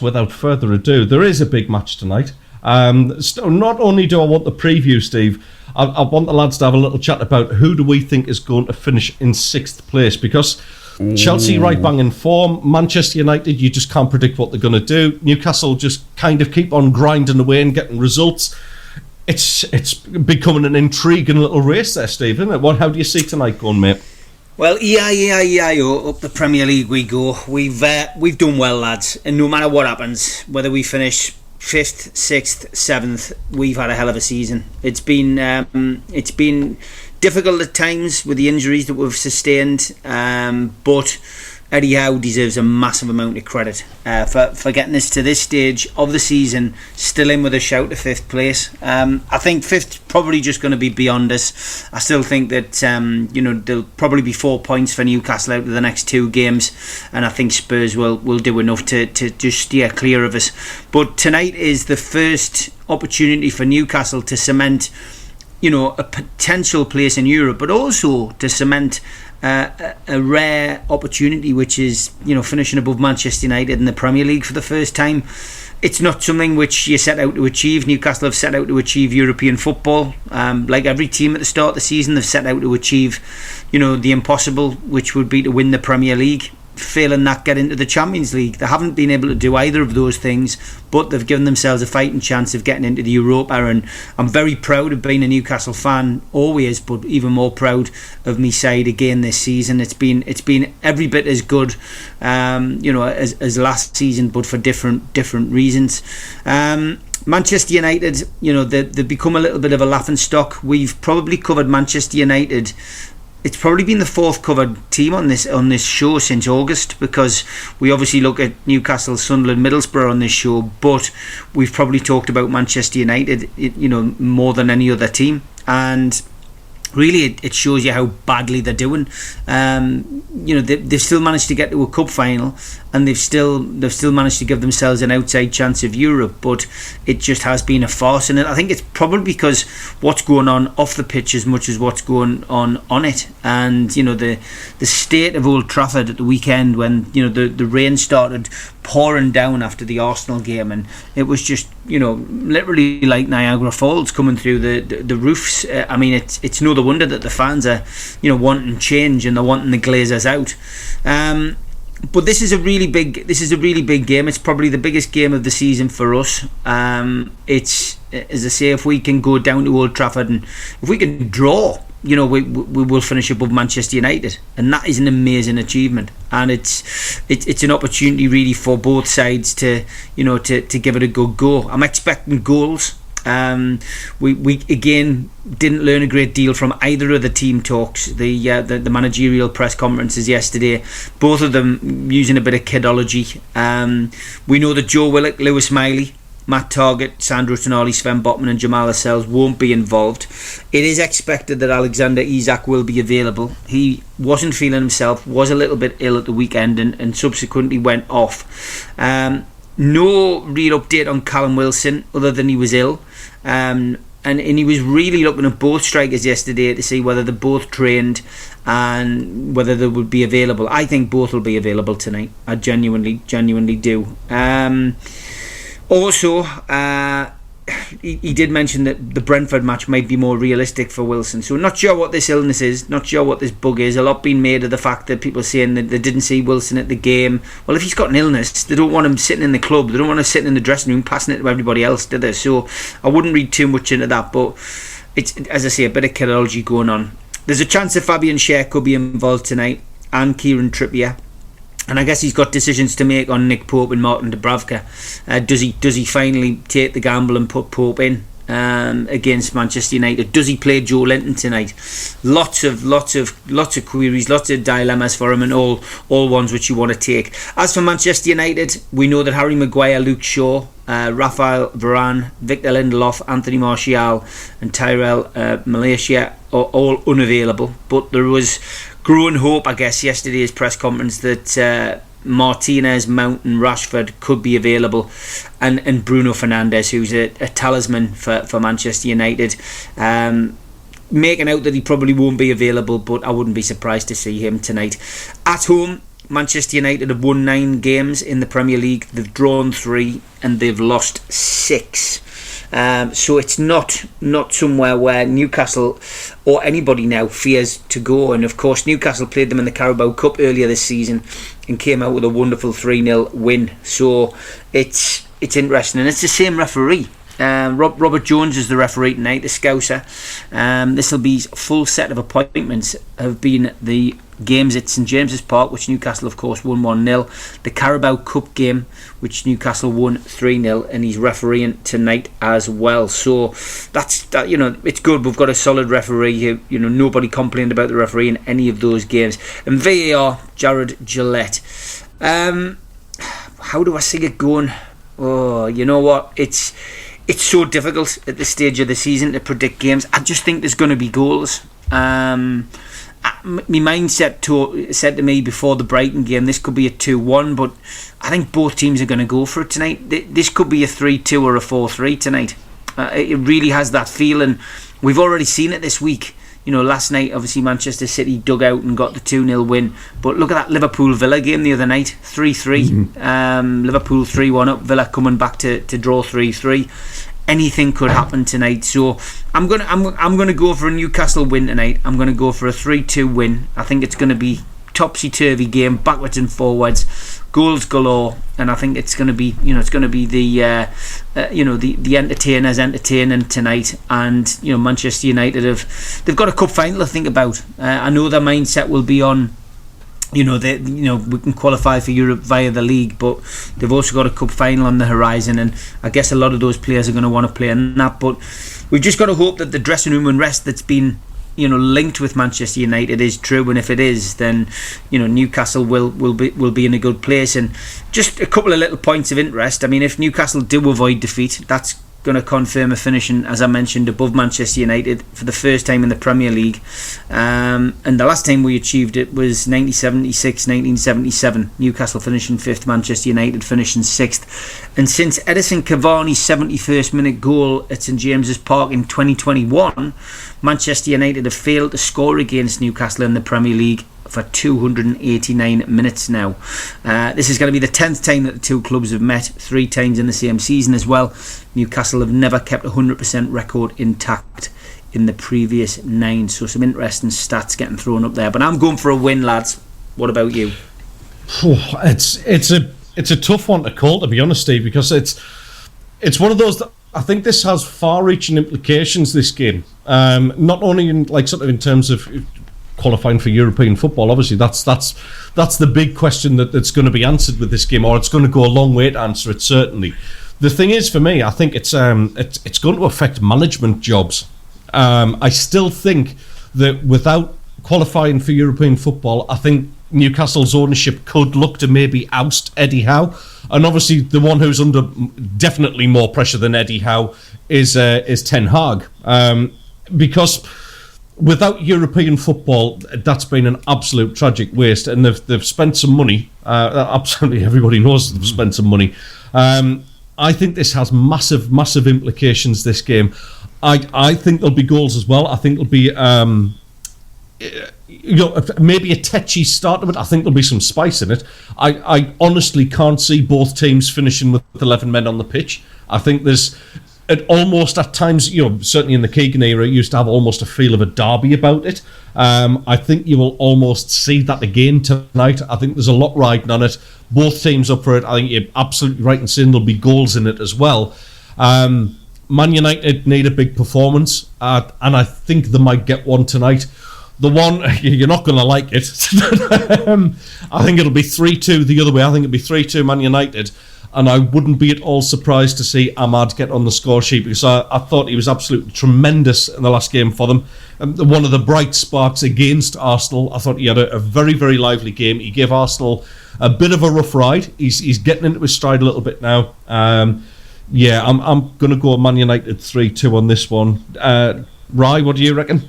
without further ado, there is a big match tonight. Not only do I want the preview, Steve, I want the lads to have a little chat about who do we think is going to finish in 6th place, because Chelsea right bang in form, Manchester United, you just can't predict what they're going to do. Newcastle just kind of keep on grinding away and getting results. It's becoming an intriguing little race there, Steve, isn't it? How do you see tonight going, mate? Well, E-I-E-I-E-I-O, up the Premier League we go. We've done well, lads, and no matter what happens, whether we finish 5th, 6th, 7th, we've had a hell of a season. It's been difficult at times with the injuries that we've sustained, but Eddie Howe deserves a massive amount of credit for getting us to this stage of the season, still in with a shout to 5th place. I think 5th probably just going to be beyond us. I still think that there'll probably be 4 points for Newcastle out of the next 2 games, and I think Spurs will do enough to just steer clear of us. But tonight is the first opportunity for Newcastle to cement a potential place in Europe, but also to cement a rare opportunity, which is finishing above Manchester United in the Premier League for the first time. It's not something which you set out to achieve. Newcastle have set out to achieve European football. Like every team at the start of the season, they've set out to achieve the impossible, which would be to win the Premier League. Failing that, get into the Champions League. They haven't been able to do either of those things, but they've given themselves a fighting chance of getting into the Europa, and I'm very proud of being a Newcastle fan always, but even more proud of me side again this season. It's been every bit as good as last season, but for different reasons. Manchester United, they've become a little bit of a laughing stock. We've probably covered Manchester United. It's probably been the 4th covered team on this show since August, because we obviously look at Newcastle, Sunderland, Middlesbrough on this show, but we've probably talked about Manchester United, more than any other team, and really it shows you how badly they're doing. They've still managed to get to a cup final, and they've still managed to give themselves an outside chance of Europe, but it just has been a farce. And I think it's probably because what's going on off the pitch as much as what's going on it. And the state of Old Trafford at the weekend, when the rain started pouring down after the Arsenal game, and it was just literally like Niagara Falls coming through the roofs. I mean, it's no wonder that the fans are wanting change, and they're wanting the Glazers out. But this is a really big game. It's probably the biggest game of the season for us. It's, as I say, if we can go down to Old Trafford and if we can draw, we will finish above Manchester United, and that is an amazing achievement. And it's an opportunity really for both sides to give it a good go. I'm expecting goals. We again didn't learn a great deal from either of the team talks, the managerial press conferences yesterday, both of them using a bit of kidology. We know that Joe Willock, Lewis Miley, Matt Targett, Sandro Tonali, Sven Botman and Jamal Lascelles won't be involved. It is expected that Alexander Isak will be available. He wasn't feeling himself, was a little bit ill at the weekend, and subsequently went off. No real update on Callum Wilson other than he was ill. And he was really looking at both strikers yesterday to see whether they're both trained and whether they would be available. I think both will be available tonight. I genuinely do. Also, he did mention that the Brentford match might be more realistic for Wilson. So not sure what this illness is, not sure what this bug is. A lot being made of the fact that people saying that they didn't see Wilson at the game. Well, if he's got an illness, they don't want him sitting in the club. They don't want him sitting in the dressing room passing it to everybody else, do they? So I wouldn't read too much into that. But it's, as I say, a bit of kidology going on. There's a chance that Fabian Schär could be involved tonight, and Kieran Trippier. And I guess he's got decisions to make on Nick Pope and Martin Dubravka. Does he finally take the gamble and put Pope in against Manchester United? Does he play Joe Linton tonight? Lots of queries, lots of dilemmas for him, and all ones which you want to take. As for Manchester United, we know that Harry Maguire, Luke Shaw, Rafael Varane, Victor Lindelof, Anthony Martial and Tyrell Malaysia are all unavailable, but there was growing hope, I guess, yesterday's press conference that Martinez, Mount and Rashford could be available, and Bruno Fernandes, who's a talisman for Manchester United, making out that he probably won't be available, but I wouldn't be surprised to see him tonight. At home, Manchester United have won 9 games in the Premier League. They've drawn 3 and they've lost 6. So it's not somewhere where Newcastle or anybody now fears to go. And of course Newcastle played them in the Carabao Cup earlier this season and came out with a wonderful 3-0 win. So it's interesting, and it's the same referee. Robert Jones is the referee tonight, the Scouser. This will be full set of appointments have been the games at St James's Park, which Newcastle of course won 1-0, the Carabao Cup game, which Newcastle won 3-0, and he's refereeing tonight as well. So that's that. It's good. We've got a solid referee. Nobody complained about the referee in any of those games. And VAR, Jared Gillette. How do I see it going? Oh, you know what? It's so difficult at this stage of the season to predict games. I just think there's going to be goals. My mindset said to me before the Brighton game, this could be a 2-1, but I think both teams are going to go for it tonight. This could be a 3-2 or a 4-3 tonight. It really has that feeling. We've already seen it this week. Last night, obviously, Manchester City dug out and got the 2-0 win. But look at that Liverpool-Villa game the other night, 3-3. Liverpool 3-1 up, Villa coming back to draw 3-3. Anything could happen tonight. So I'm gonna go for a Newcastle win tonight. I'm gonna go for a 3-2 win. I think it's gonna be topsy-turvy game, backwards and forwards, goals galore, and I think it's going to be, it's going to be the entertainers entertaining tonight. And Manchester United they've got a cup final to think about. I know their mindset will be on, we can qualify for Europe via the league, but they've also got a cup final on the horizon, and I guess a lot of those players are going to want to play in that. But we've just got to hope that the dressing room unrest that's been linked with Manchester United is true, and if it is, then Newcastle will be in a good place. And just a couple of little points of interest. I mean, if Newcastle do avoid defeat, that's going to confirm a finishing, as I mentioned, above Manchester United for the first time in the Premier League, and the last time we achieved it was 1976-1977, Newcastle finishing 5th, Manchester United finishing 6th. And since Edison Cavani's 71st minute goal at St James's Park in 2021, Manchester United have failed to score against Newcastle in the Premier League for 289 minutes now. This is going to be the 10th time that the two clubs have met, 3 times in the same season as well. Newcastle have never kept a 100% record intact in the previous 9, so some interesting stats getting thrown up there. But I'm going for a win, lads. What about you? It's a tough one to call, to be honest, Steve, because it's one of those that I think this has far-reaching implications, this game. Not only in in terms of qualifying for European football. Obviously, that's the big question that's going to be answered with this game, or it's going to go a long way to answer it. Certainly, the thing is, for me, I think it's going to affect management jobs. I still think that without qualifying for European football, I think Newcastle's ownership could look to maybe oust Eddie Howe, and obviously the one who's under definitely more pressure than Eddie Howe is Ten Hag, because without European football, that's been an absolute tragic waste, and they've spent some money. Absolutely, everybody knows they've spent some money. I think this has massive implications. This game, I think there'll be goals as well. I think there'll be maybe a tetchy start to it. I think there'll be some spice in it. I honestly can't see both teams finishing with 11 men on the pitch. I think there's almost at times, certainly in the Keegan era, it used to have almost a feel of a derby about it. I think you will almost see that again tonight. I think there's a lot riding on it. Both teams up for it. I think you're absolutely right in saying there'll be goals in it as well. Man United need a big performance, and I think they might get one tonight. The one, you're not going to like it. I think it'll be 3-2 the other way. I think it'll be 3-2 Man United. And I wouldn't be at all surprised to see Ahmad get on the score sheet, because I thought he was absolutely tremendous in the last game for them. One of the bright sparks against Arsenal. I thought he had a very, very lively game. He gave Arsenal a bit of a rough ride. He's getting into his stride a little bit now. I'm going to go Man United 3-2 on this one. Rye, what do you reckon?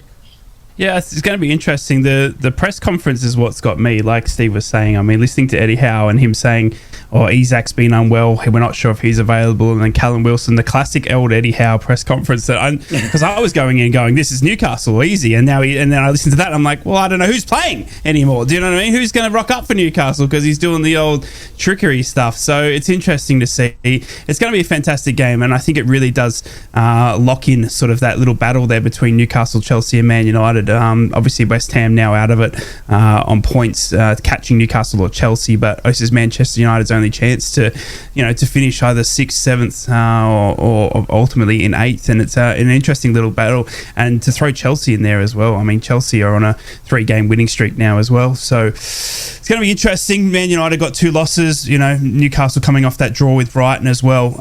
Yeah, it's going to be interesting. The press conference is what's got me, like Steve was saying. I mean, listening to Eddie Howe and him saying, Isak's been unwell, we're not sure if he's available, and then Callum Wilson, the classic old Eddie Howe press conference, because I was going in going, this is Newcastle, easy, and then I listened to that and I'm like, well, I don't know who's playing anymore. Do you know what I mean? Who's going to rock up for Newcastle, because he's doing the old trickery stuff. So it's interesting to see. It's going to be a fantastic game, and I think it really does lock in sort of that little battle there between Newcastle, Chelsea and Man United. Obviously, West Ham now out of it on points, catching Newcastle or Chelsea, but this is Manchester United's only chance to finish either 6th, 7th, or ultimately in 8th, and it's an interesting little battle. And to throw Chelsea in there as well. I mean, Chelsea are on a 3-game winning streak now as well, so it's going to be interesting. Man United got 2 losses. Newcastle coming off that draw with Brighton as well.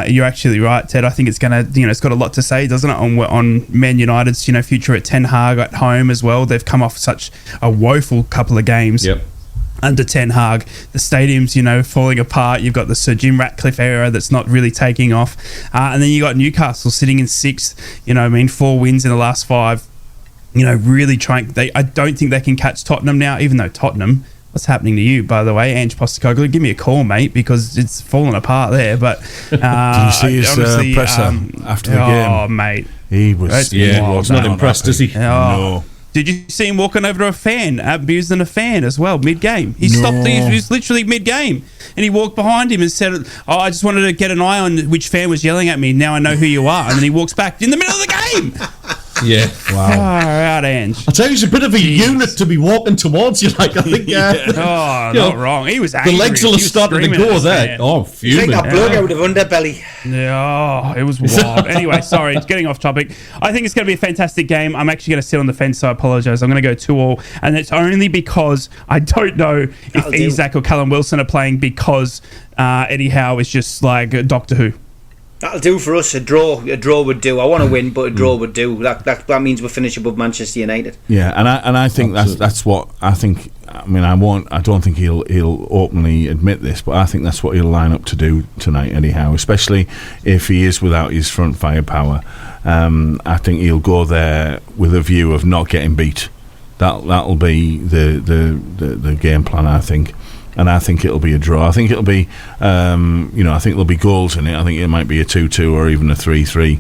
You're actually right, Ted. I think it's going to, it's got a lot to say, doesn't it, on Man United's, future at Ten Hag at home as well. They've come off such a woeful couple of games. Yep. Under Ten Hag, the stadium's falling apart. You've got the Sir Jim Ratcliffe era that's not really taking off, and then you got Newcastle sitting in 6th. 4 wins in the last 5. Really trying. I don't think they can catch Tottenham now, even though Tottenham. What's happening to you, by the way, Ange Postecoglou? Give me a call, mate, because it's fallen apart there. But did you see his presser after the game? Oh, mate, he was. He's not impressed, is he? No. Did you see him walking over to a fan, abusing a fan as well, mid-game? He stopped. He was literally mid-game, and he walked behind him and said, "Oh, I just wanted to get an eye on which fan was yelling at me. Now I know who you are." And then he walks back in the middle of the game. Yeah. Wow. Far out, Ange. I'll tell you, he's a bit of a unit to be walking towards you. I think. Not wrong. He was angry. The legs will have started to go there. Oh, fuming. Like that bloke out of underbelly. Yeah, it was wild. Anyway, sorry, getting off topic. I think it's going to be a fantastic game. I'm actually going to sit on the fence, so I apologise. I'm going to go 2-2, and it's only because I don't know if Isak or Callum Wilson are playing, because Eddie Howe is just like Doctor Who. That'll do for us. A draw would do. I want to win, but a draw would do. That means we'll finish above Manchester United. Yeah, and I think that's what I think. I mean, I don't think he'll openly admit this, but I think that's what he'll line up to do tonight, Eddie Howe, especially if he is without his front firepower. I think he'll go there with a view of not getting beat. That'll be the game plan, I think. And I think it'll be a draw. I think it'll be, I think there'll be goals in it. I think it might be a 2-2 or even a 3-3.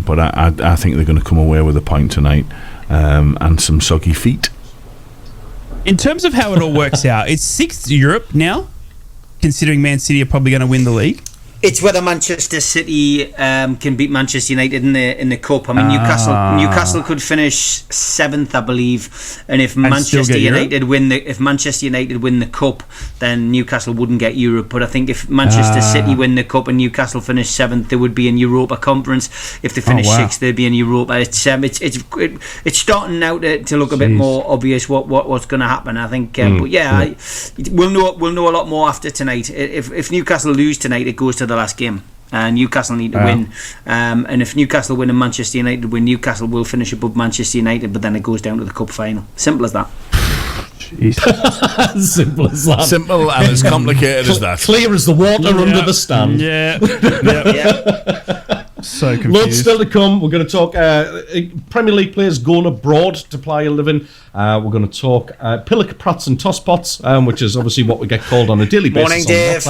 But I think they're going to come away with a point tonight, and some soggy feet. In terms of how it all works out, it's 6th Europe now, considering Man City are probably going to win the league. It's whether Manchester City can beat Manchester United in the cup. I mean, Newcastle could finish 7th, I believe, and if Manchester United win the cup, then Newcastle wouldn't get Europe. But I think if Manchester City win the cup and Newcastle finish 7th, they would be in Europa Conference. If they finish 6th, they'd be in Europa. It's starting now to look a bit more obvious what's going to happen, I think. But yeah, we'll know a lot more after tonight. If Newcastle lose tonight, it goes to the last game. Newcastle need to win, and if Newcastle win and Manchester United win, Newcastle will finish above Manchester United, but then it goes down to the cup final. Simple as that. Simple as that. Simple and as complicated as that. Clear as the water under the stand. Yeah. So confused. Loads still to come. We're going to talk Premier League players going abroad to play a living. We're going to talk pillock prats and tosspots, which is obviously what we get called on a daily basis. Morning, Dave.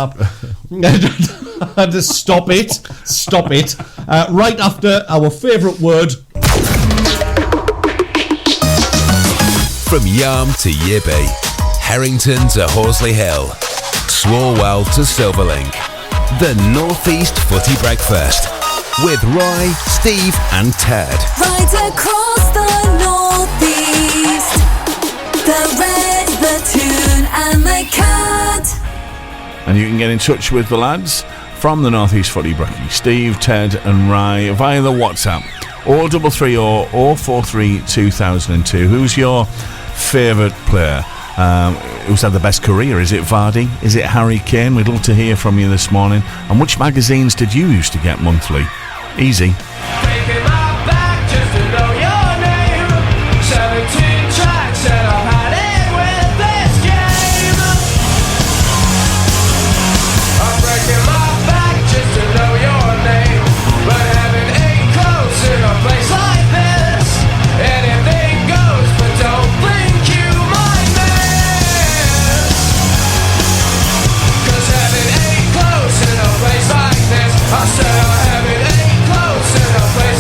Just stop it. Right after our favourite word. From Yarm to Yibby, Harrington to Horsley Hill, Swalwell to Silverlink, the North East Footy Breakfast with Roy, Steve and Ted. Right across the northeast, the red, the toon and the cat. And you can get in touch with the lads from the North East Footy Brekky, Steve, Ted and Rye, via the WhatsApp 0330 043 2002. Who's your favourite player? Who's had the best career? Is it Vardy? Is it Harry Kane? We'd love to hear from you this morning. And which magazines did you used to get monthly? Easy. I said I have it ain't close in a place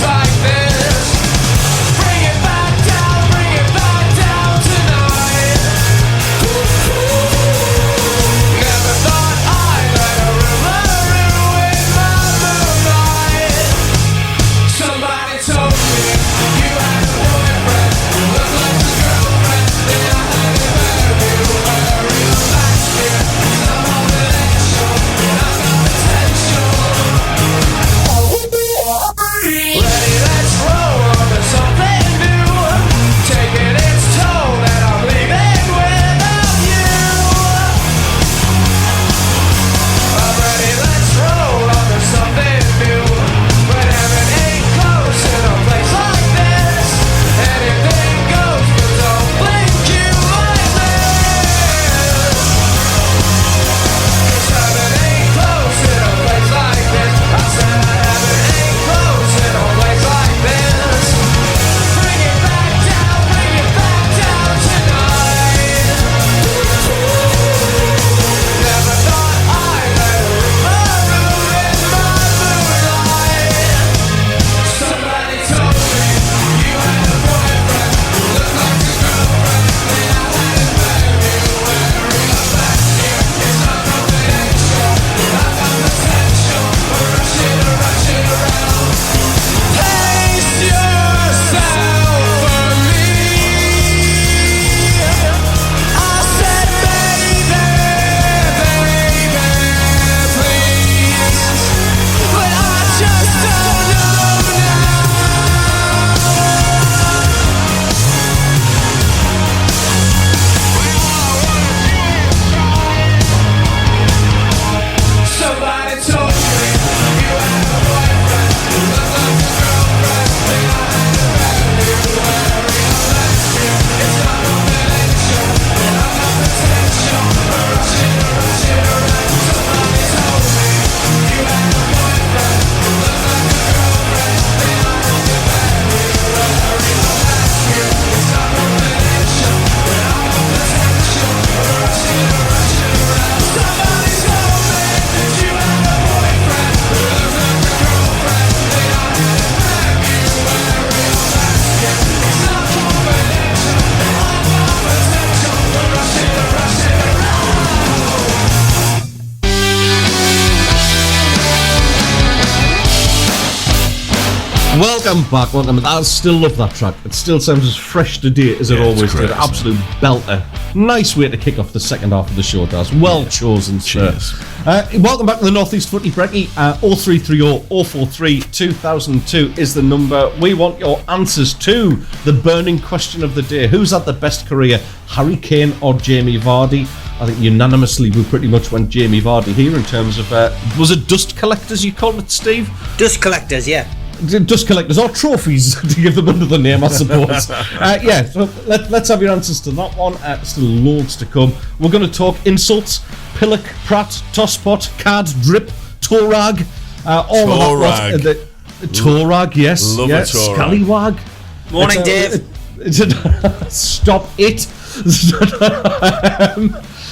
Welcome back. I still love that track. It still sounds as fresh today as it always did. Absolute belter. Nice way to kick off the second half of the show, Daz. Well chosen, sir. Welcome back to the Northeast Footy Brekky. 0330 043 2002 is the number. We want your answers to the burning question of the day. Who's had the best career, Harry Kane or Jamie Vardy? I think unanimously we pretty much went Jamie Vardy here in terms of, was it dust collectors you called it, Steve? Dust collectors, yeah. Dust collectors or trophies to give them another name, I suppose. So let's have your answers to that one. Still loads to come. We're going to talk insults, pillock, prat, tosspot, card, drip, toe rag, all of that. Toe rag, yes. Love a toe scallywag. Morning, Dave. Stop it.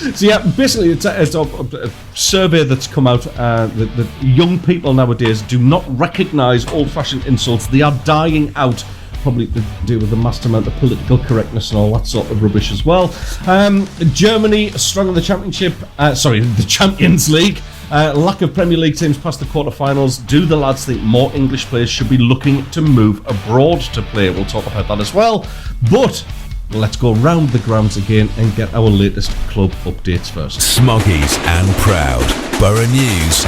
So yeah, basically it's a survey that's come out that young people nowadays do not recognise old-fashioned insults. They are dying out, probably to do with the mass amount of political correctness and all that sort of rubbish as well. Germany strong in the championship. The Champions League. Lack of Premier League teams past the quarterfinals. Do the lads think more English players should be looking to move abroad to play? We'll talk about that as well. But let's go round the grounds again and get our latest club updates first. Smoggies and Proud. Boro News.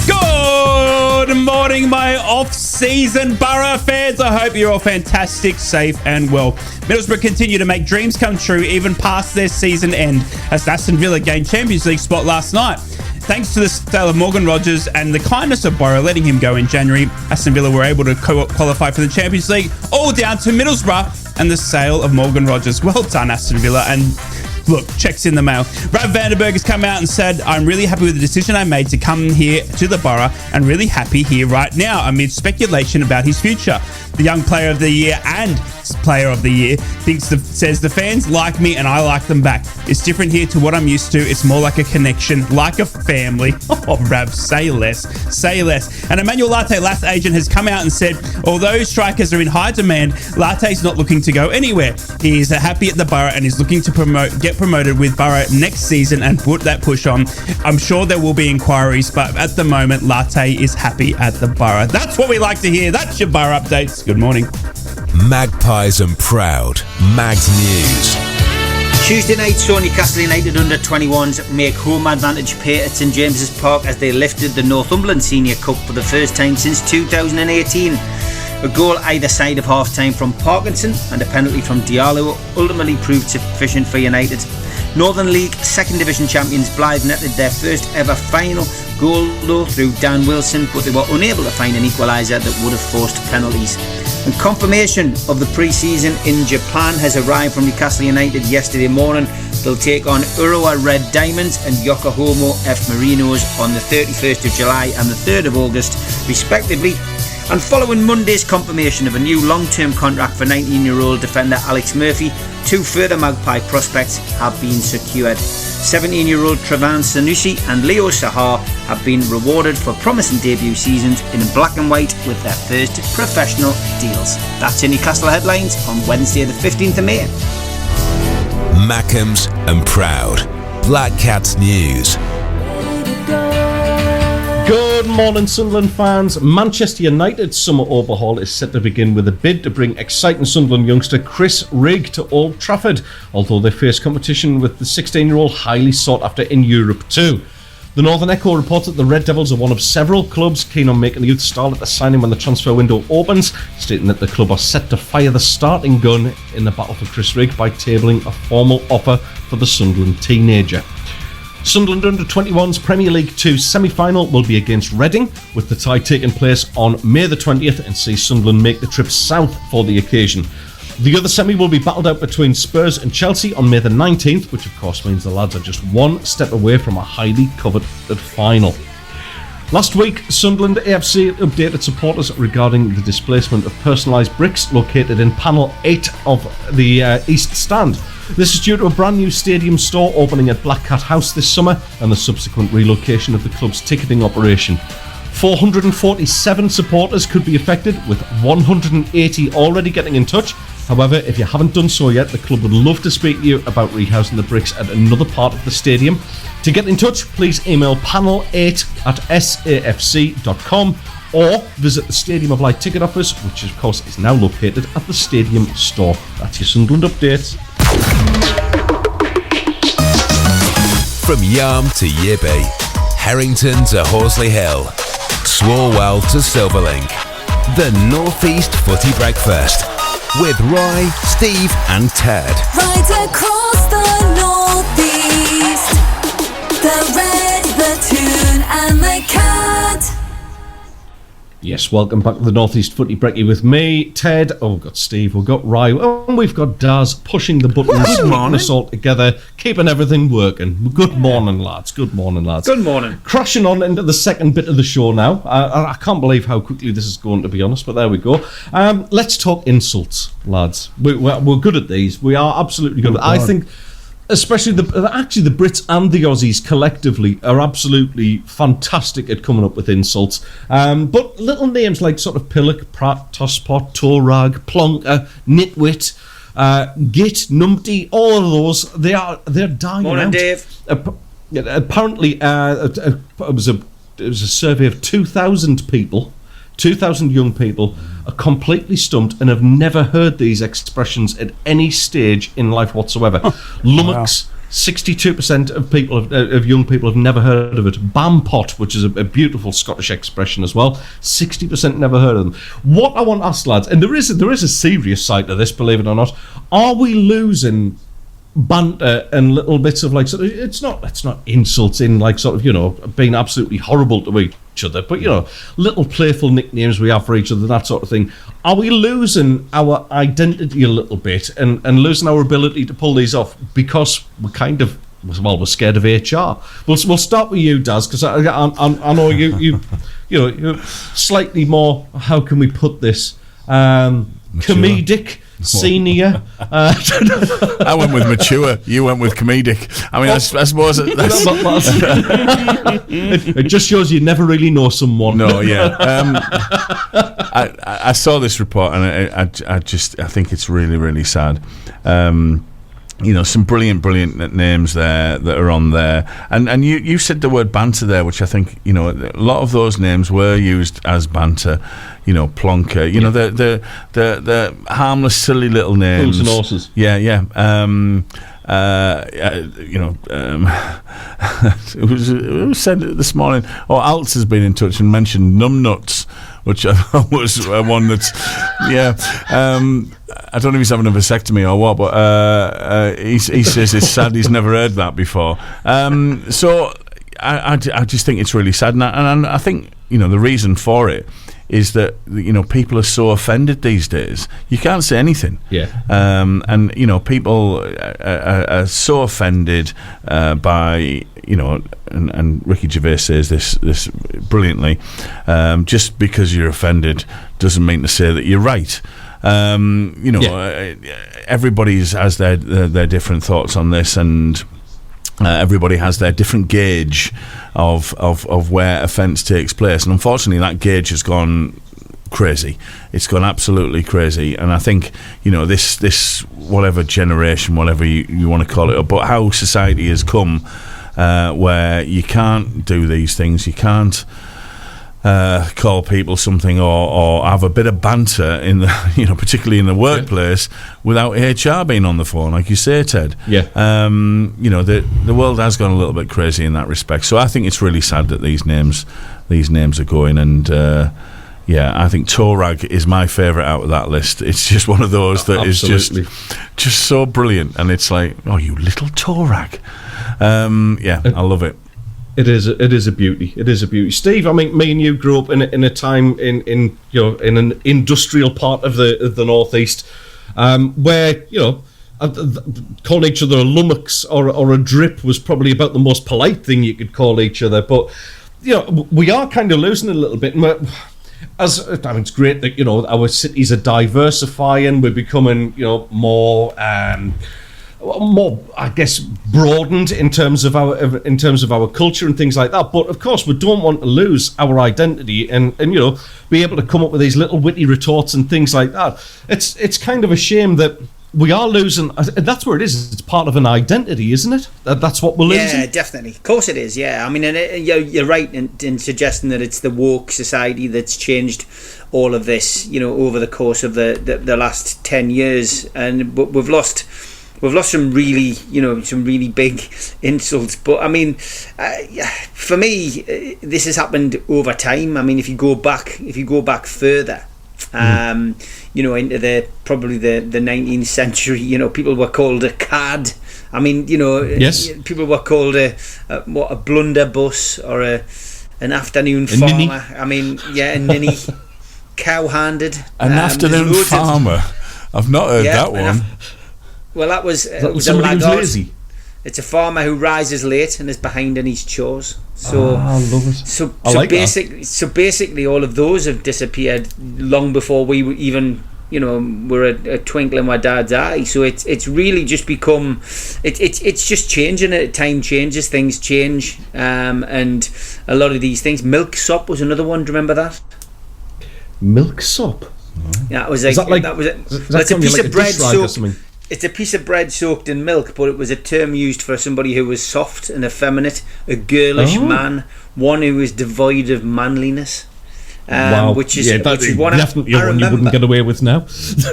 Good morning, my off-season Boro fans. I hope you're all fantastic, safe and well. Middlesbrough continue to make dreams come true even past their season end as Aston Villa gained Champions League spot last night. Thanks to the sale of Morgan Rogers and the kindness of Boro letting him go in January, Aston Villa were able to qualify for the Champions League, all down to Middlesbrough and the sale of Morgan Rogers. Well done, Aston Villa. And look, checks in the mail. Rav Vandenberg has come out and said, I'm really happy with the decision I made to come here to the Boro and really happy here right now amid speculation about his future. The young player of the year and player of the year says the fans like me and I like them back. It's different here to what I'm used to. It's more like a connection, like a family. Oh, Rav, say less. And Emmanuel Latte, Lath agent, has come out and said, although strikers are in high demand, Latte's not looking to go anywhere. He is happy at the Boro and is looking to get promoted with Boro next season and put that push on. I'm sure there will be inquiries, but at the moment, Latte is happy at the Boro. That's what we like to hear. That's your Boro updates. Good morning. Magpies and Proud. Mags News. Tuesday night saw Newcastle United under-21s make home advantage pay at St James's Park as they lifted the Northumberland Senior Cup for the first time since 2018. A goal either side of half-time from Parkinson and a penalty from Diallo ultimately proved sufficient for United. Northern League Second Division champions Blythe netted their first ever final goal though through Dan Wilson, but they were unable to find an equaliser that would have forced penalties. And confirmation of the pre-season in Japan has arrived from Newcastle United yesterday morning. They'll take on Urawa Red Diamonds and Yokohama F Marinos on the 31st of July and the 3rd of August respectively. And following Monday's confirmation of a new long-term contract for 19-year-old defender Alex Murphy, 2 further Magpie prospects have been secured. 17-year-old Trevan Sanusi and Leo Sahar have been rewarded for promising debut seasons in black and white with their first professional deals. That's in Newcastle headlines on Wednesday the 15th of May. Mackems and Proud. Black Cats News. Good morning, Sunderland fans. Manchester United's summer overhaul is set to begin with a bid to bring exciting Sunderland youngster Chris Rigg to Old Trafford, although they face competition with the 16-year-old highly sought after in Europe too. The Northern Echo reports that the Red Devils are one of several clubs keen on making the youth starlet to sign him when the transfer window opens, stating that the club are set to fire the starting gun in the battle for Chris Rigg by tabling a formal offer for the Sunderland teenager. Sunderland Under-21's Premier League 2 semi-final will be against Reading, with the tie taking place on May the 20th and see Sunderland make the trip south for the occasion. The other semi will be battled out between Spurs and Chelsea on May the 19th, which of course means the lads are just one step away from a highly coveted final. Last week, Sunderland AFC updated supporters regarding the displacement of personalised bricks located in panel 8 of the East Stand. This is due to a brand new stadium store opening at Black Cat House this summer and the subsequent relocation of the club's ticketing operation. 447 supporters could be affected, with 180 already getting in touch. However, if you haven't done so yet, the club would love to speak to you about rehousing the bricks at another part of the stadium. To get in touch, please email panel8@safc.com or visit the Stadium of Light ticket office, which of course is now located at the Stadium store. That's your Sunderland update. From Yarm to Yibby, Harrington to Horsley Hill, Swarwell to Silverlink, the North East Footy Breakfast with Roy, Steve and Ted. Right across the northeast, the red, the tune and the cat. Yes, welcome back to the North East Footy Brekky with me, Ted. Oh, we've got Steve, we've got Rye, and we've got Daz pushing the buttons, keeping us all together, keeping everything working. Good morning, lads. Good morning, lads. Good morning. Crashing on into the second bit of the show now. I can't believe how quickly this is going, to be honest, but there we go. Let's talk insults, lads. We're good at these. We are absolutely good. I think, especially the Brits and the Aussies collectively are absolutely fantastic at coming up with insults. But little names like sort of pillock, prat, tosspot, torag, plonker, nitwit, git, numpty, all of those, they're dying Morning, out. Dave. Apparently, it was a survey of 2,000 people. 2,000 young people are completely stumped and have never heard these expressions at any stage in life whatsoever. Lummox, 62% of young people have never heard of it. Bampot, which is a beautiful Scottish expression as well, 60% never heard of them. What I want to ask, lads, and there is a serious side to this, believe it or not, are we losing banter and little bits of like sort of, it's not insults in like sort of, you know, being absolutely horrible to each other, but you know, little playful nicknames we have for each other, that sort of thing. Are we losing our identity a little bit and losing our ability to pull these off because we're kind of, well, we're scared of HR? We'll start with you, Daz, because I know you know, you're slightly more, how can we put this, comedic, senior. I went with mature. You went with comedic. I mean, I suppose that's it just shows you never really know someone. No, yeah. I saw this report and I think it's really, really sad. You know, some brilliant names there that are on there, and you said the word banter there, which I think, you know, a lot of those names were used as banter. You know, plonker. You know, the harmless, silly little names. Fools and horses. Yeah. You know, it was said this morning. Alts has been in touch and mentioned numbnuts, which I thought was one that's, yeah. I don't know if he's having a vasectomy or what, but he says it's sad he's never heard that before. So I just think it's really sad, and I think, you know, the reason for it is that, you know, people are so offended these days. You can't say anything. Yeah. And, you know, people are so offended by, you know, and Ricky Gervais says this brilliantly, just because you're offended doesn't mean to say that you're right. You know, everybody has their different thoughts on this, and everybody has their different gauge of where offence takes place, and unfortunately that gauge has gone crazy. It's gone absolutely crazy, and I think, you know, this whatever generation, whatever you want to call it, but how society has come where you can't do these things, you can't call people something or have a bit of banter in the, you know, particularly in the workplace, without HR being on the phone, like you say, Ted. Yeah. You know, the world has gone a little bit crazy in that respect. So I think it's really sad that these names are going, and yeah, I think Torag is my favourite out of that list. It's just one of those that Absolutely. is just so brilliant, and it's like, oh, you little Torag. Yeah, I love it. It is a beauty. It is a beauty. Steve, I mean, me and you grew up in a time in you know, in an industrial part of the northeast, where, you know, calling each other a lummox or a drip was probably about the most polite thing you could call each other. But, you know, we are kind of losing it a little bit. And I mean, it's great that, you know, our cities are diversifying. We're becoming, you know, more, I guess, broadened in terms of our culture and things like that. But of course, we don't want to lose our identity and you know, be able to come up with these little witty retorts and things like that. It's kind of a shame that we are losing. That's where it is. It's part of an identity, isn't it? That's what we're losing. Yeah, definitely. Of course it is. Yeah, I mean, and you're right in suggesting that it's the woke society that's changed all of this. Over the course of the last 10 years, but we've lost some really, some really big insults. But I mean, for me, this has happened over time. I mean, if you go back further, into probably the 19th century, people were called a cad. I mean, yes, people were called a blunderbuss or an afternoon farmer. Ninny. I mean, a ninny, cow-handed. An afternoon farmer. I've not heard that one. Well, that was a somebody who's laggard. lazy. It's a farmer who rises late and is behind in his chores. So I love it. So basically, all of those have disappeared long before we even, were a twinkle in my dad's eye. So it's really just become, it's just changing. Time changes, things change, and a lot of these things. Milksop was another one. Do you remember that? Milksop. Yeah, it was Is that like that's a piece of bread soaked. It's a piece of bread soaked in milk, but it was a term used for somebody who was soft and effeminate, a girlish man, one who was devoid of manliness. Wow. Which is one definitely one you wouldn't get away with now.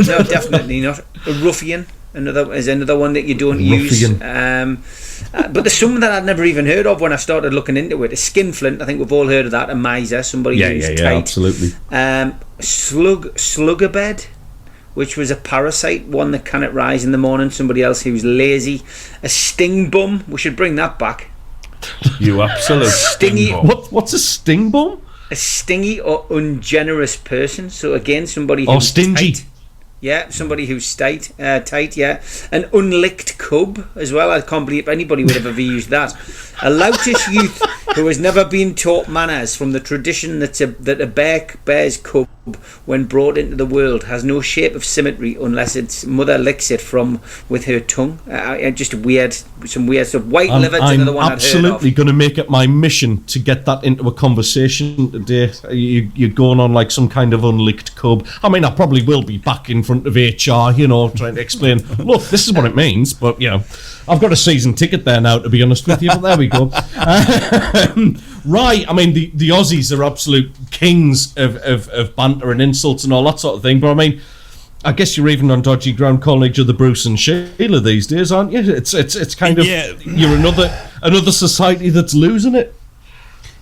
No, definitely not. A ruffian is another one that you don't use. But there's some that I'd never even heard of when I started looking into it. A skinflint, I think we've all heard of that. A miser, somebody who's tight. Yeah, absolutely. Slugabed, which was a parasite, one that cannot rise in the morning, somebody else who's lazy. A sting bum, we should bring that back. You absolute stingy. What's a sting bum? A stingy or ungenerous person. So again, somebody who's stingy. tight. Yeah, somebody who's tight, yeah. An unlicked cub as well. I can't believe anybody would have ever used that. A loutish youth who has never been taught manners, from the tradition that a bear's cub, when brought into the world, has no shape of symmetry unless its mother licks it with her tongue. Just some weird stuff. White-livered's another one I'd heard of. I'm absolutely going to make it my mission to get that into a conversation today. You're going on like some kind of unlicked cub. I mean, I probably will be back in front of HR, trying to explain, look, this is what it means, but, I've got a season ticket there now, to be honest with you, but there we go. Right, I mean, the Aussies are absolute kings of banter and insults and all that sort of thing, but I mean, I guess you're even on dodgy ground calling each other Bruce and Sheila these days, aren't you? It's kind of, you're another society that's losing it.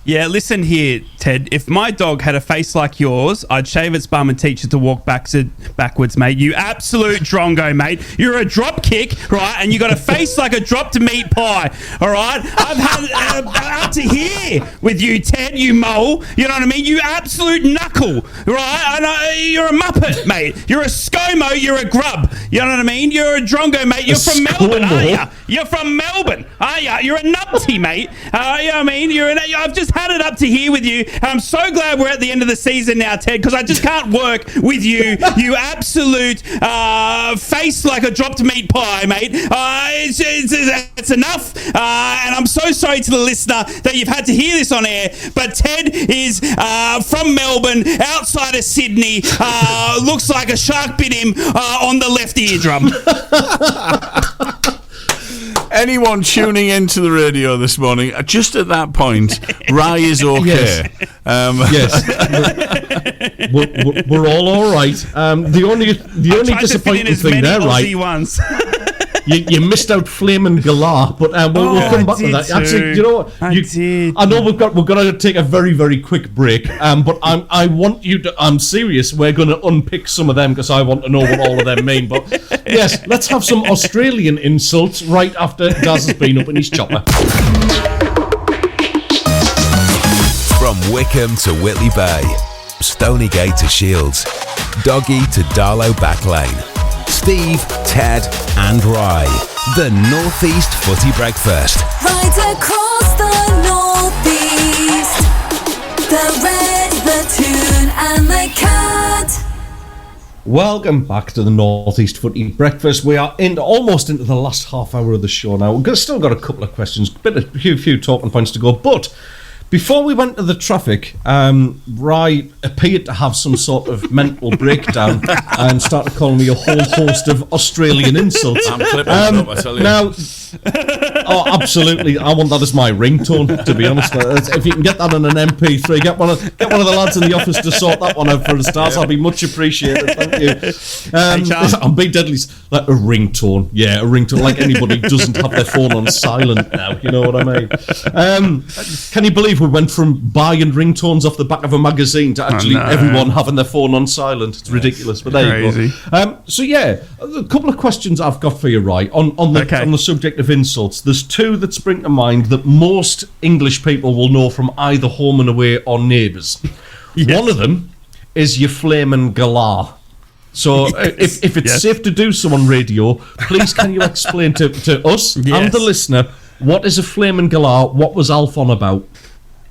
Yeah, listen here, Ted. If my dog had a face like yours, I'd shave its bum and teach it to walk backwards, mate. You absolute drongo, mate. You're a drop kick, right? And you got a face like a dropped meat pie, all right? I've had up to here with you, Ted, you mole. You know what I mean? You absolute knuckle, right? And you're a muppet, mate. You're a ScoMo. You're a grub. You know what I mean? You're a drongo, mate. You're from Melbourne, aren't you? You're from Melbourne, aren't you? You're a nutty, mate. You know what I mean? I've just had it up to here with you, and I'm so glad we're at the end of the season now, Ted, because I just can't work with you. You absolute face like a dropped meat pie, mate. It's enough, and I'm so sorry to the listener that you've had to hear this on air, but Ted is from Melbourne, outside of Sydney, looks like a shark bit him on the left eardrum. Anyone tuning into the radio this morning, just at that point, Rye is okay. Yes, we're all right. The only disappointing thing there, right? You missed out Flamin' Galah, but we'll come back to that. Actually, you know what? I know we've got to take a very, very quick break, but I want you to. I'm serious. We're going to unpick some of them because I want to know what all of them mean. But yes, let's have some Australian insults right after Gaz has been up in his chopper. From Wickham to Whitley Bay, Stonygate to Shields, Doggy to Darlow Backlane. Steve, Ted and Rye, the North East Footy Breakfast. Right across the North East, the Red, the Toon and the Cat. Welcome back to the North East Footy Breakfast. We are almost into the last half hour of the show now. We've still got a couple of questions, a few talking points to go, but Before we went to the traffic, Rye appeared to have some sort of mental breakdown and started calling me a whole host of Australian insults. I'm clipping it up, I tell you. Now, absolutely, I want that as my ringtone, to be honest. If you can get that on an MP3, get one of the lads in the office to sort that one out for us, Stars. I'll be much appreciated. Thank you. I'm being deadly. Like a ringtone. Yeah, a ringtone. Like anybody doesn't have their phone on silent now. You know what I mean? Can you believe we went from buying ringtones off the back of a magazine to actually everyone having their phone on silent? It's ridiculous, but there you go. So yeah, a couple of questions I've got for you, right, on the subject of insults. There's two that spring to mind that most English people will know from either Home and Away or Neighbours. Yes. One of them is your flaming galah. So if it's safe to do so on radio, please can you explain to us and the listener, what is a flaming galah? What was Alf on about?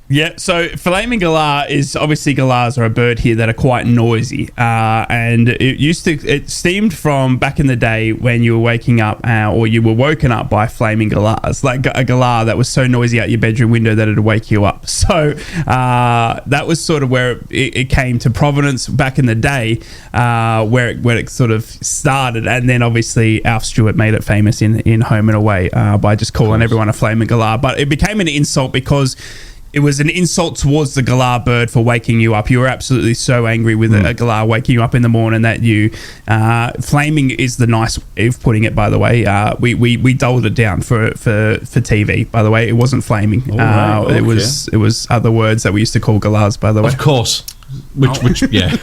Yeah, so flaming galah is obviously galahs are a bird here that are quite noisy, and it stemmed from back in the day when you were waking up or you were woken up by flaming galahs, like a galah that was so noisy out your bedroom window that it'd wake you up. So that was sort of where it came to provenance back in the day, where it sort of started, and then obviously Alf Stewart made it famous in Home and Away by just calling everyone a flaming galah. But it became an insult because it was an insult towards the galah bird for waking you up. You were absolutely so angry with a galah waking you up in the morning that you... flaming is the nice way of putting it, by the way. We dulled it down for TV, by the way. It wasn't flaming. It was other words that we used to call galahs, by the way. Of course. Which yeah.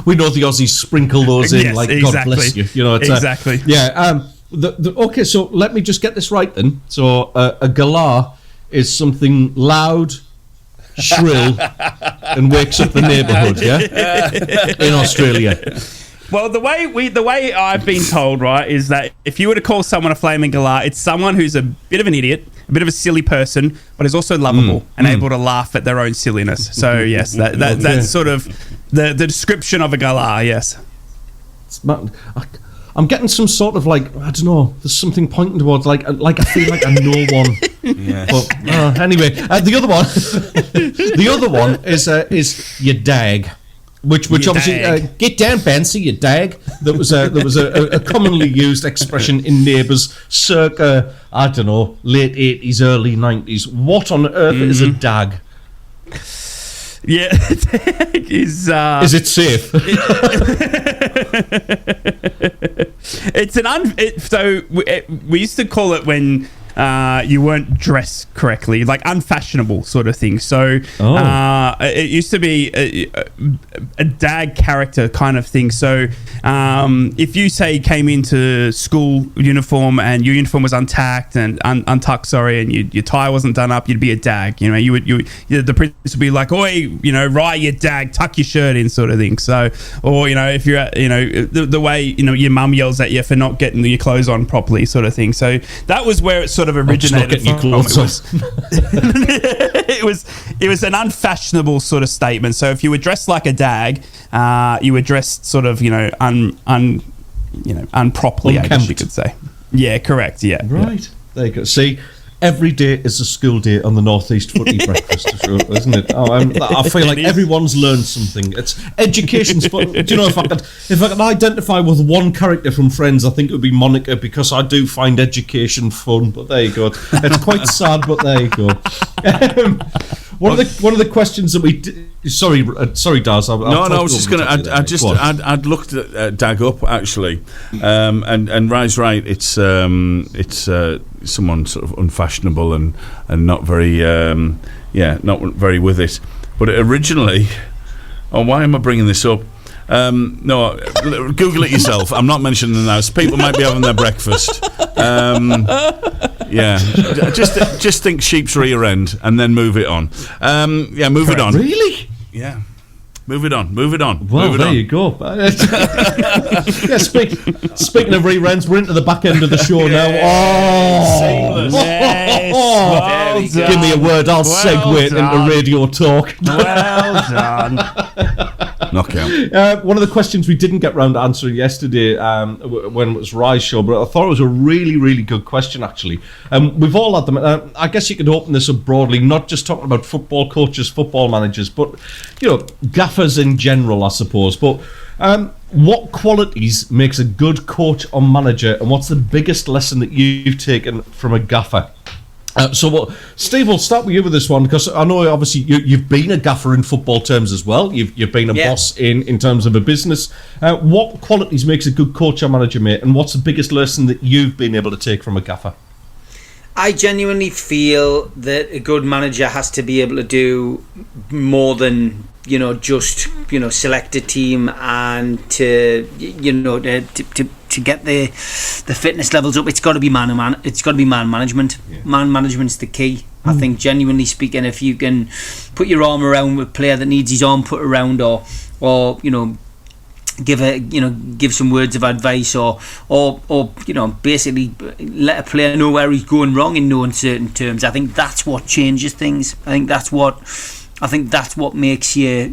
We know the Aussies sprinkle those in, like, exactly. God bless you. You know, it's exactly. Yeah. Okay, so let me just get this right then. So a galah is something loud, shrill, and wakes up the neighbourhood, yeah? In Australia. Well, the way I've been told, right, is that if you were to call someone a flaming galah, it's someone who's a bit of an idiot, a bit of a silly person, but is also lovable and able to laugh at their own silliness. So, yes, that's sort of the description of a galah, yes. I'm getting some sort of, like, I don't know, there's something pointing towards, like I feel like I know one. Yes. But anyway, the other one is your dag, which obviously get down, Bancy, your dag. There was a commonly used expression in Neighbours, circa, I don't know, late 80s, early 90s. What on earth is a dag? Yeah, is it safe? We used to call it when you weren't dressed correctly, like unfashionable sort of thing. So it used to be a dag character kind of thing. So if you say came into school uniform and your uniform was untucked, and your tie wasn't done up, you'd be a dag. You know, the principal would be like, "Oi, you know, Rye, you dag, tuck your shirt in," sort of thing. So, or you know, if you're at, you know, the way, you know, your mum yells at you for not getting your clothes on properly, sort of thing. So that was where it sort of originated from. It was an unfashionable sort of statement. So if you were dressed like a dag, you were dressed sort of, you know, unproperly, I guess you could say. Yeah, correct. Yeah, right. Yeah. There you go. See, every day is a school day on the Northeast Footy Breakfast, isn't it? I feel like everyone's learned something. It's education's fun. Do you know, if I could identify with one character from Friends, I think it would be Monica, because I do find education fun. But there you go. It's quite sad, but there you go. One of the questions that we sorry, Daz. I was just going to. I'd looked at Dag up actually, and Rye's right. It's someone sort of unfashionable and not very not very with it. But originally, why am I bringing this up? No, Google it yourself. I'm not mentioning the house. People might be having their breakfast. Just think sheep's rear end and then move it on. Move it on. Really? Yeah. Move it on. Well, there you go. Speaking of rear ends, we're into the back end of the show now. Yes. Give me a word, I'll segue it into radio talk. Well done. Knockout. One of the questions we didn't get round to answering yesterday when it was Rye's show, but I thought it was a really, really good question, actually. We've all had them. I guess you could open this up broadly, not just talking about football coaches, football managers, but, gaffers in general, I suppose. But what qualities makes a good coach or manager, and what's the biggest lesson that you've taken from a gaffer? Steve, we'll start with you with this one, because I know obviously you've been a gaffer in football terms as well. You've been a boss in terms of a business. What qualities makes a good coach or manager, mate, and what's the biggest lesson that you've been able to take from a gaffer? I genuinely feel that a good manager has to be able to do more than just select a team and to get the fitness levels up. It's got to be man management. Yeah. Man management's the key. I think, genuinely speaking, if you can put your arm around a player that needs his arm put around, or give some words of advice, or basically let a player know where he's going wrong in no uncertain terms. I think that's what changes things. I think that's what makes you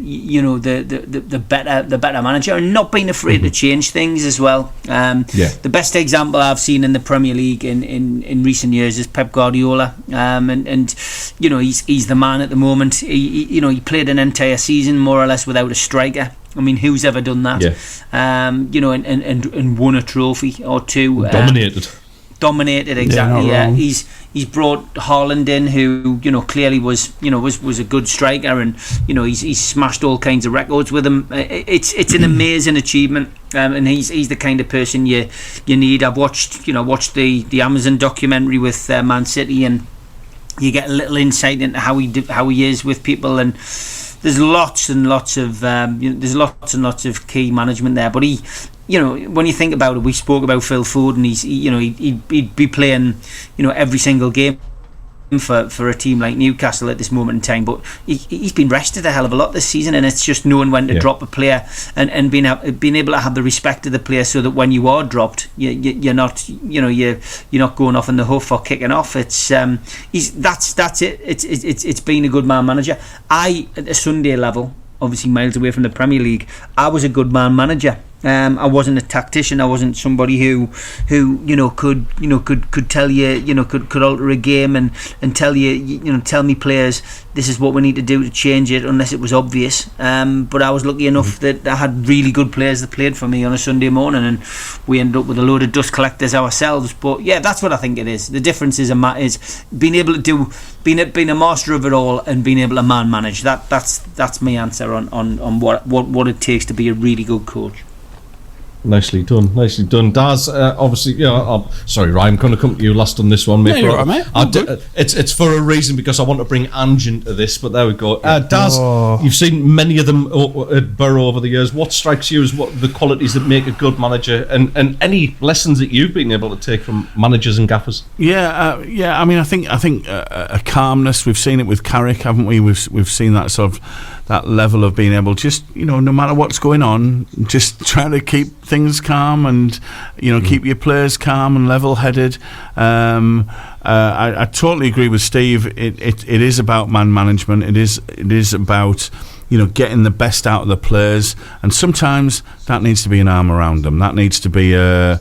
the better manager, and not being afraid to change things as well. The best example I've seen in the Premier League in recent years is Pep Guardiola, and he's the man at the moment. He played an entire season more or less without a striker. I mean, who's ever done that? And won a trophy or two. Dominated, exactly. Yeah, he's brought Haaland in, who clearly was a good striker, and he's smashed all kinds of records with him. It's an amazing achievement, and he's the kind of person you need. I've watched the Amazon documentary with Man City, and you get a little insight into how he is with people, and there's lots and lots of key management there. But he, when you think about it, we spoke about Phil Foden. He'd be playing, every single game for a team like Newcastle at this moment in time, but he's been rested a hell of a lot this season, and it's just knowing when to drop a player, and being able to have the respect of the player, so that when you are dropped, you're not going off in the hoof or kicking off. It's that's it. It's being a good man manager. At a Sunday level, obviously miles away from the Premier League, I was a good man manager. I wasn't a tactician. I wasn't somebody who could tell you, could alter a game and tell you, tell me players, this is what we need to do to change it, unless it was obvious. But I was lucky enough that I had really good players that played for me on a Sunday morning, and we ended up with a load of dust collectors ourselves. But yeah, that's what I think it is. The difference is being able to do, being a master of it all, and being able to man manage. That's my answer on what it takes to be a really good coach. Nicely done. Daz, obviously, sorry, Ryan, I'm going to come to you last on this one, mate. No, you're right, mate. It's for a reason, because I want to bring Ange into this, but there we go. Daz, you've seen many of them at Boro over the years. What strikes you as what the qualities that make a good manager, and any lessons that you've been able to take from managers and gaffers? I mean, I think a calmness. We've seen it with Carrick, haven't we? We've seen that sort of that level of being able, just no matter what's going on, just trying to keep things calm, and keep your players calm and level-headed. I totally agree with Steve. It is about man management. It is about getting the best out of the players, and sometimes that needs to be an arm around them. That needs to be a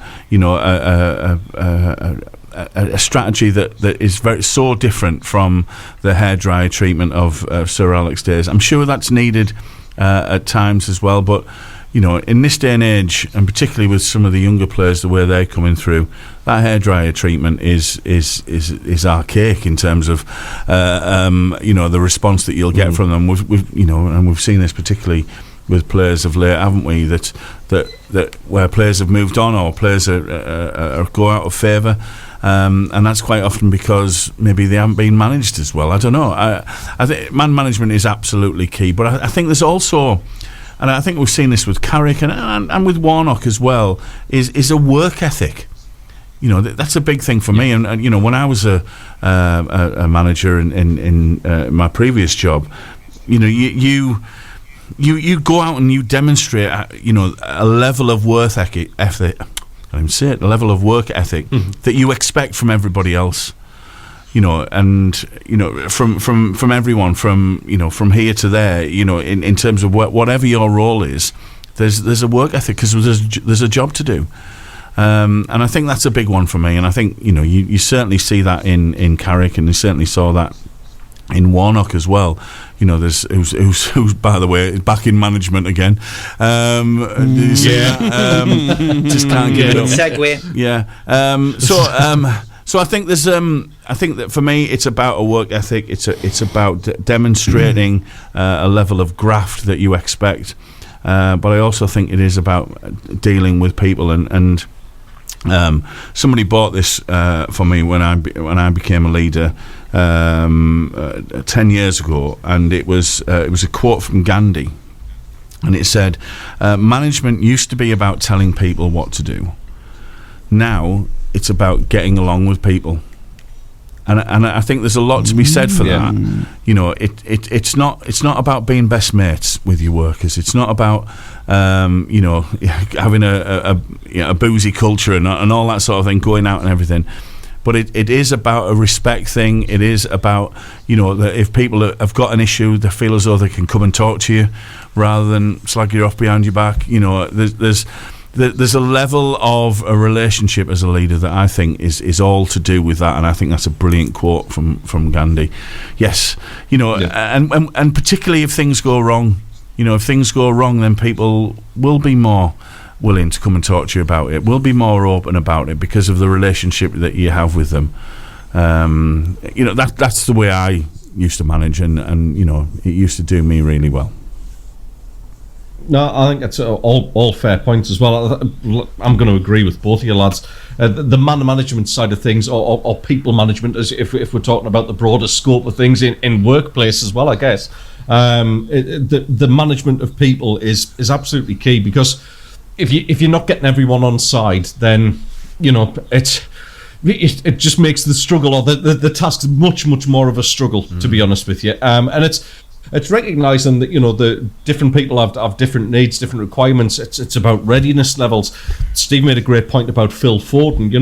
strategy that is so different from the hairdryer treatment of Sir Alex days. I'm sure that's needed at times as well, but in this day and age, and particularly with some of the younger players, the way they're coming through, that hairdryer treatment is archaic in terms of the response that you'll get from them. We've seen this particularly with players of late, haven't we? That where players have moved on, or players are go out of favour. And that's quite often because maybe they haven't been managed as well. I don't know. I think man management is absolutely key, but I think there's also, and I think we've seen this with Carrick and with Warnock as well, is a work ethic. That's a big thing for me. And when I was a manager in my previous job, you go out and you demonstrate a level of work ethic. A level of work ethic that you expect from everybody else. and from everyone, from here to there, in terms of whatever your role is, there's a work ethic, because there's a job to do. And I think that's a big one for me. And I think, you certainly see that in Carrick, and you certainly saw that in Warnock as well. There's who's by the way back in management again. Just can't get it up. Segue. Yeah. So I think there's I think that for me it's about a work ethic. It's about demonstrating a level of graft that you expect. But I also think it is about dealing with people, and somebody bought this for me when I became a leader 10 years ago, and it was a quote from Gandhi, and it said, "Management used to be about telling people what to do. Now it's about getting along with people." And I think there's a lot to be said for that. It's not about being best mates with your workers. It's not about having a boozy culture and all that sort of thing, going out and everything. But it is about a respect thing. It is about that if people have got an issue, they feel as though they can come and talk to you rather than slag you off behind your back. There's a level of a relationship as a leader that I think is all to do with that, and I think that's a brilliant quote from Gandhi. Yes, and particularly if things go wrong, then people will be more willing to come and talk to you about it. Will be more open about it because of the relationship that you have with them. That's the way I used to manage, and it used to do me really well. No, I think that's all fair points as well. I'm going to agree with both of you lads. The man management side of things, or people management, as if we're talking about the broader scope of things in workplace as well, I guess. The management of people is absolutely key, because if you're not getting everyone on side, then it just makes the struggle, or the task, much more of a struggle, to be honest with you. And it's recognising that the different people have different needs, different requirements. It's about readiness levels. Steve made a great point about Phil Foden.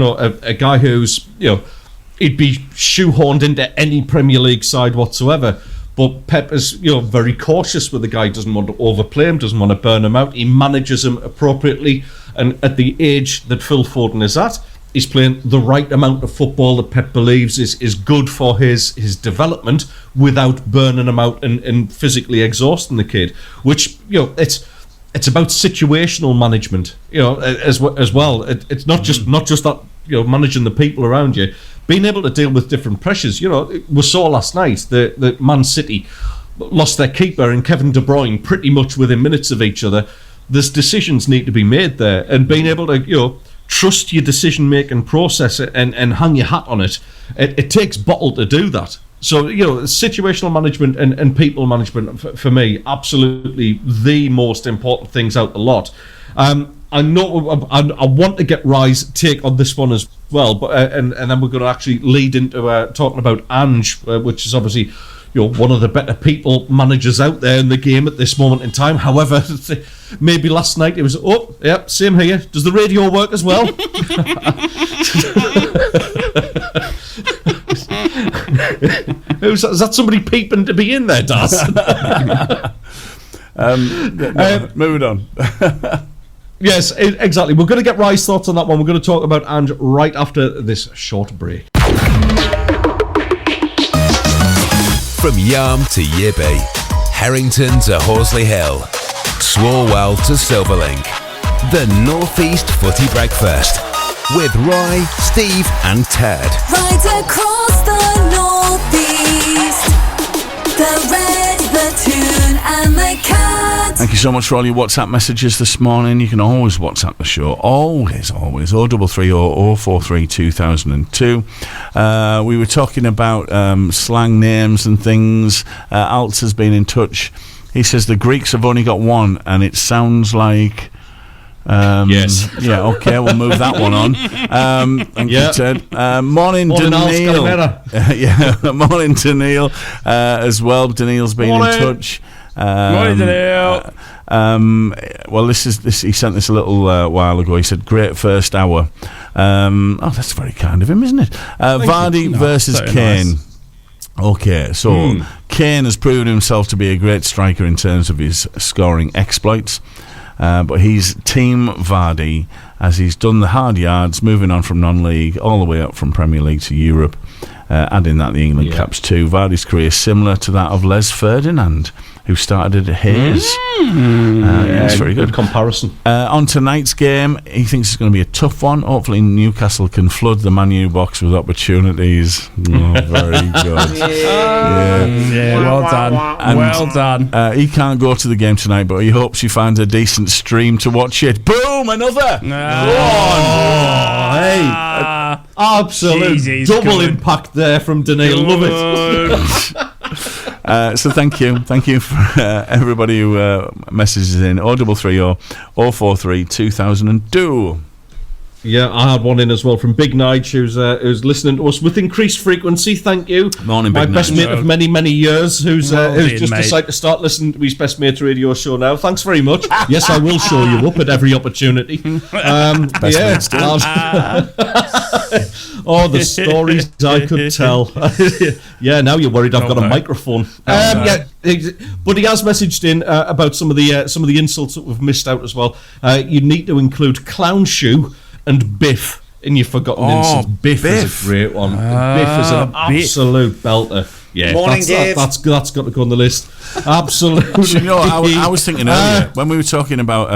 A guy who's he'd be shoehorned into any Premier League side whatsoever. But Pep is very cautious with the guy. Doesn't want to overplay him, doesn't want to burn him out. He manages him appropriately, and at the age that Phil Foden is at, he's playing the right amount of football that Pep believes is good for his development, without burning him out and physically exhausting the kid. Which it's about situational management, as well. It's not just that managing the people around you, being able to deal with different pressures. We saw last night that Man City lost their keeper and Kevin De Bruyne pretty much within minutes of each other. There's decisions need to be made there, and being able to trust your decision-making process and hang your hat on it. It takes bottle to do that. So, situational management and people management, for me, absolutely the most important things out the lot. I know I want to get Rye's take on this one as well, but and then we're going to actually lead into talking about Ange, which is obviously one of the better people managers out there in the game at this moment in time. However, maybe last night it was, same here. Does the radio work as well? Is that somebody peeping to be in there, Daz? Moving on. Yes, exactly. We're going to get Rye's thoughts on that one. We're going to talk about Ange right after this short break. From Yarm to Yibby, Harrington to Horsley Hill, Swarwell to Silverlink, the North East Footy Breakfast with Roy, Steve and Ted. Right across the North East, the Red, the Toon and the Cat. Thank you so much for all your WhatsApp messages this morning. You can always WhatsApp the show. Always. 0330 043 2002. We were talking about slang names and things. Alts has been in touch. He says the Greeks have only got one, and it sounds like... yes. Yeah, okay, we'll move that one on. Thank you, Ted. Morning to Neil. Morning to Neil as well. Daniil's been in touch. Morning, Daniel. Well, this. He sent this a little while ago. He said, "Great first hour." That's very kind of him, isn't it? Vardy versus Kane. Nice. Okay, so Kane has proven himself to be a great striker in terms of his scoring exploits, but he's Team Vardy as he's done the hard yards, moving on from non-league all the way up from Premier League to Europe, adding that the England caps too. Vardy's career is similar to that of Les Ferdinand, who started at Hayes. That's very good comparison. On tonight's game, he thinks it's going to be a tough one. Hopefully Newcastle can flood the Man U box with opportunities. Very good. Well done. And, well done. He can't go to the game tonight, but he hopes he finds a decent stream to watch it. Boom, another. Hey, absolute double impact there from Daniel. Love it. So thank you for everybody who messages in 0330 043 2002. Yeah, I had one in as well from Big Nige, who's listening to us with increased frequency. Thank you. Morning, my Big best Nige. mate of many years, who's just decided to start listening to his best mate's radio show now. Thanks very much. Yes, I will show you up at every opportunity. Oh, the stories I could tell. Yeah, now you're worried I've got a microphone. Yeah, but he has messaged in about some of the insults that we've missed out as well. You need to include clown shoe and Biff in your forgotten insults. Biff is a great one. Biff is an absolute belter. Yeah, Morning, Dave. That's got to go on the list. Absolutely. You know, I was thinking earlier when we were talking about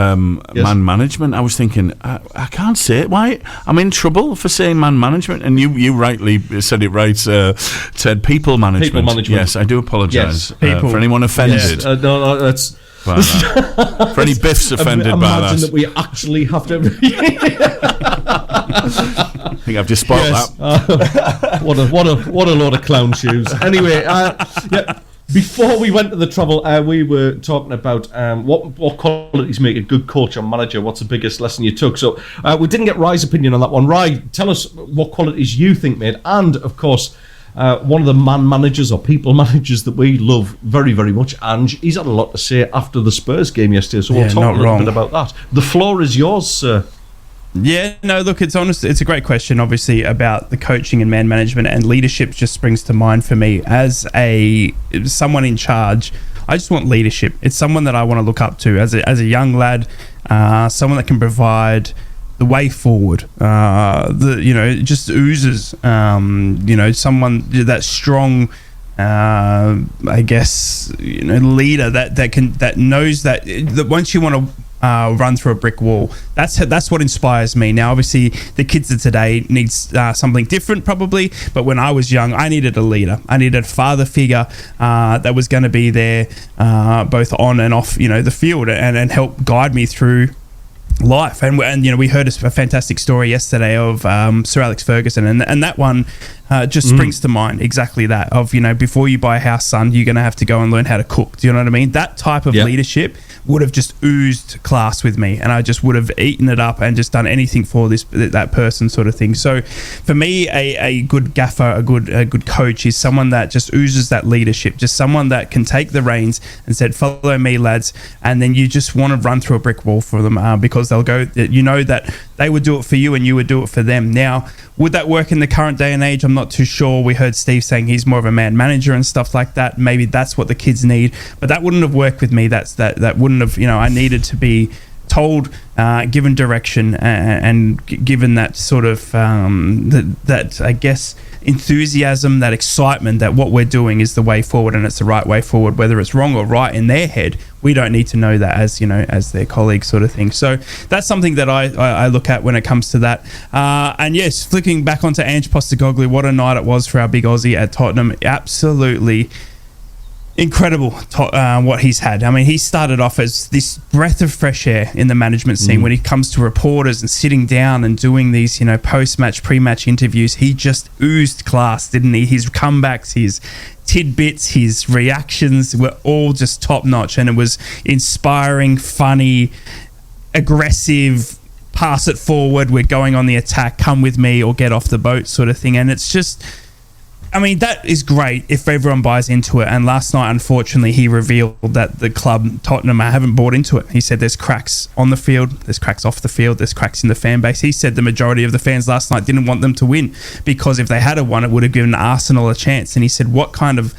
man management. I was thinking I can't say it. Why? I'm in trouble for saying man management, and you rightly said it right. Said people management. People management. Yes, I do apologise yes. for anyone offended. Yes. No, that's. For any Biffs offended by that. Imagine that we actually have to. I think I've just spoiled that. What a load of clown shoes. Anyway, before we went to the travel, we were talking about what qualities make a good coach or manager. What's the biggest lesson you took? So we didn't get Rye's opinion on that one. Rye, tell us what qualities you think made, and of course. One of the man managers or people managers that we love very, very much, Ange, he's had a lot to say after the Spurs game yesterday, so we'll talk a little bit about that. The floor is yours, sir. Yeah, no, look, it's a great question, obviously, about the coaching and man management, and leadership just springs to mind for me. As someone in charge, I just want leadership. It's someone that I want to look up to as a young lad, someone that can provide the way forward, it just oozes, someone that's strong, I guess, leader that knows that once you want to run through a brick wall, that's what inspires me. Now, obviously, the kids of today needs something different, probably. But when I was young, I needed a leader. I needed a father figure that was going to be there, both on and off, the field, and help guide me through life. And we heard a fantastic story yesterday of Sir Alex Ferguson, and that one just springs to mind, exactly that, of before you buy a house, son, you're going to have to go and learn how to cook. Do you know what I mean? That type of leadership would have just oozed class with me, and I just would have eaten it up and just done anything for that person, sort of thing. So for me, a good gaffer, a good coach is someone that just oozes that leadership, just someone that can take the reins and said, follow me, lads, and then you just want to run through a brick wall for them, because they'll go, that they would do it for you and you would do it for them. Now, would that work in the current day and age? I'm not too sure. We heard Steve saying he's more of a man manager and stuff like that. Maybe that's what the kids need, but that wouldn't have worked with me. That wouldn't have, I needed to be told, given direction, and given that sort of that I guess enthusiasm, that excitement that what we're doing is the way forward and it's the right way forward. Whether it's wrong or right in their head, we don't need to know that as their colleagues, sort of thing. So that's something that I look at when it comes to that. And yes, flicking back onto Ange Postecoglou, what a night it was for our big Aussie at Tottenham. Absolutely incredible what he's had. I mean, he started off as this breath of fresh air in the management scene when it comes to reporters and sitting down and doing these, post-match, pre-match interviews. He just oozed class, didn't he? His comebacks, his tidbits, his reactions were all just top-notch, and it was inspiring, funny, aggressive, pass it forward, we're going on the attack, come with me or get off the boat, sort of thing. And it's just... I mean, that is great if everyone buys into it. And last night, unfortunately, he revealed that the club, Tottenham, haven't bought into it. He said there's cracks on the field, there's cracks off the field, there's cracks in the fan base. He said the majority of the fans last night didn't want them to win because if they had won, it would have given Arsenal a chance. And he said, what kind of,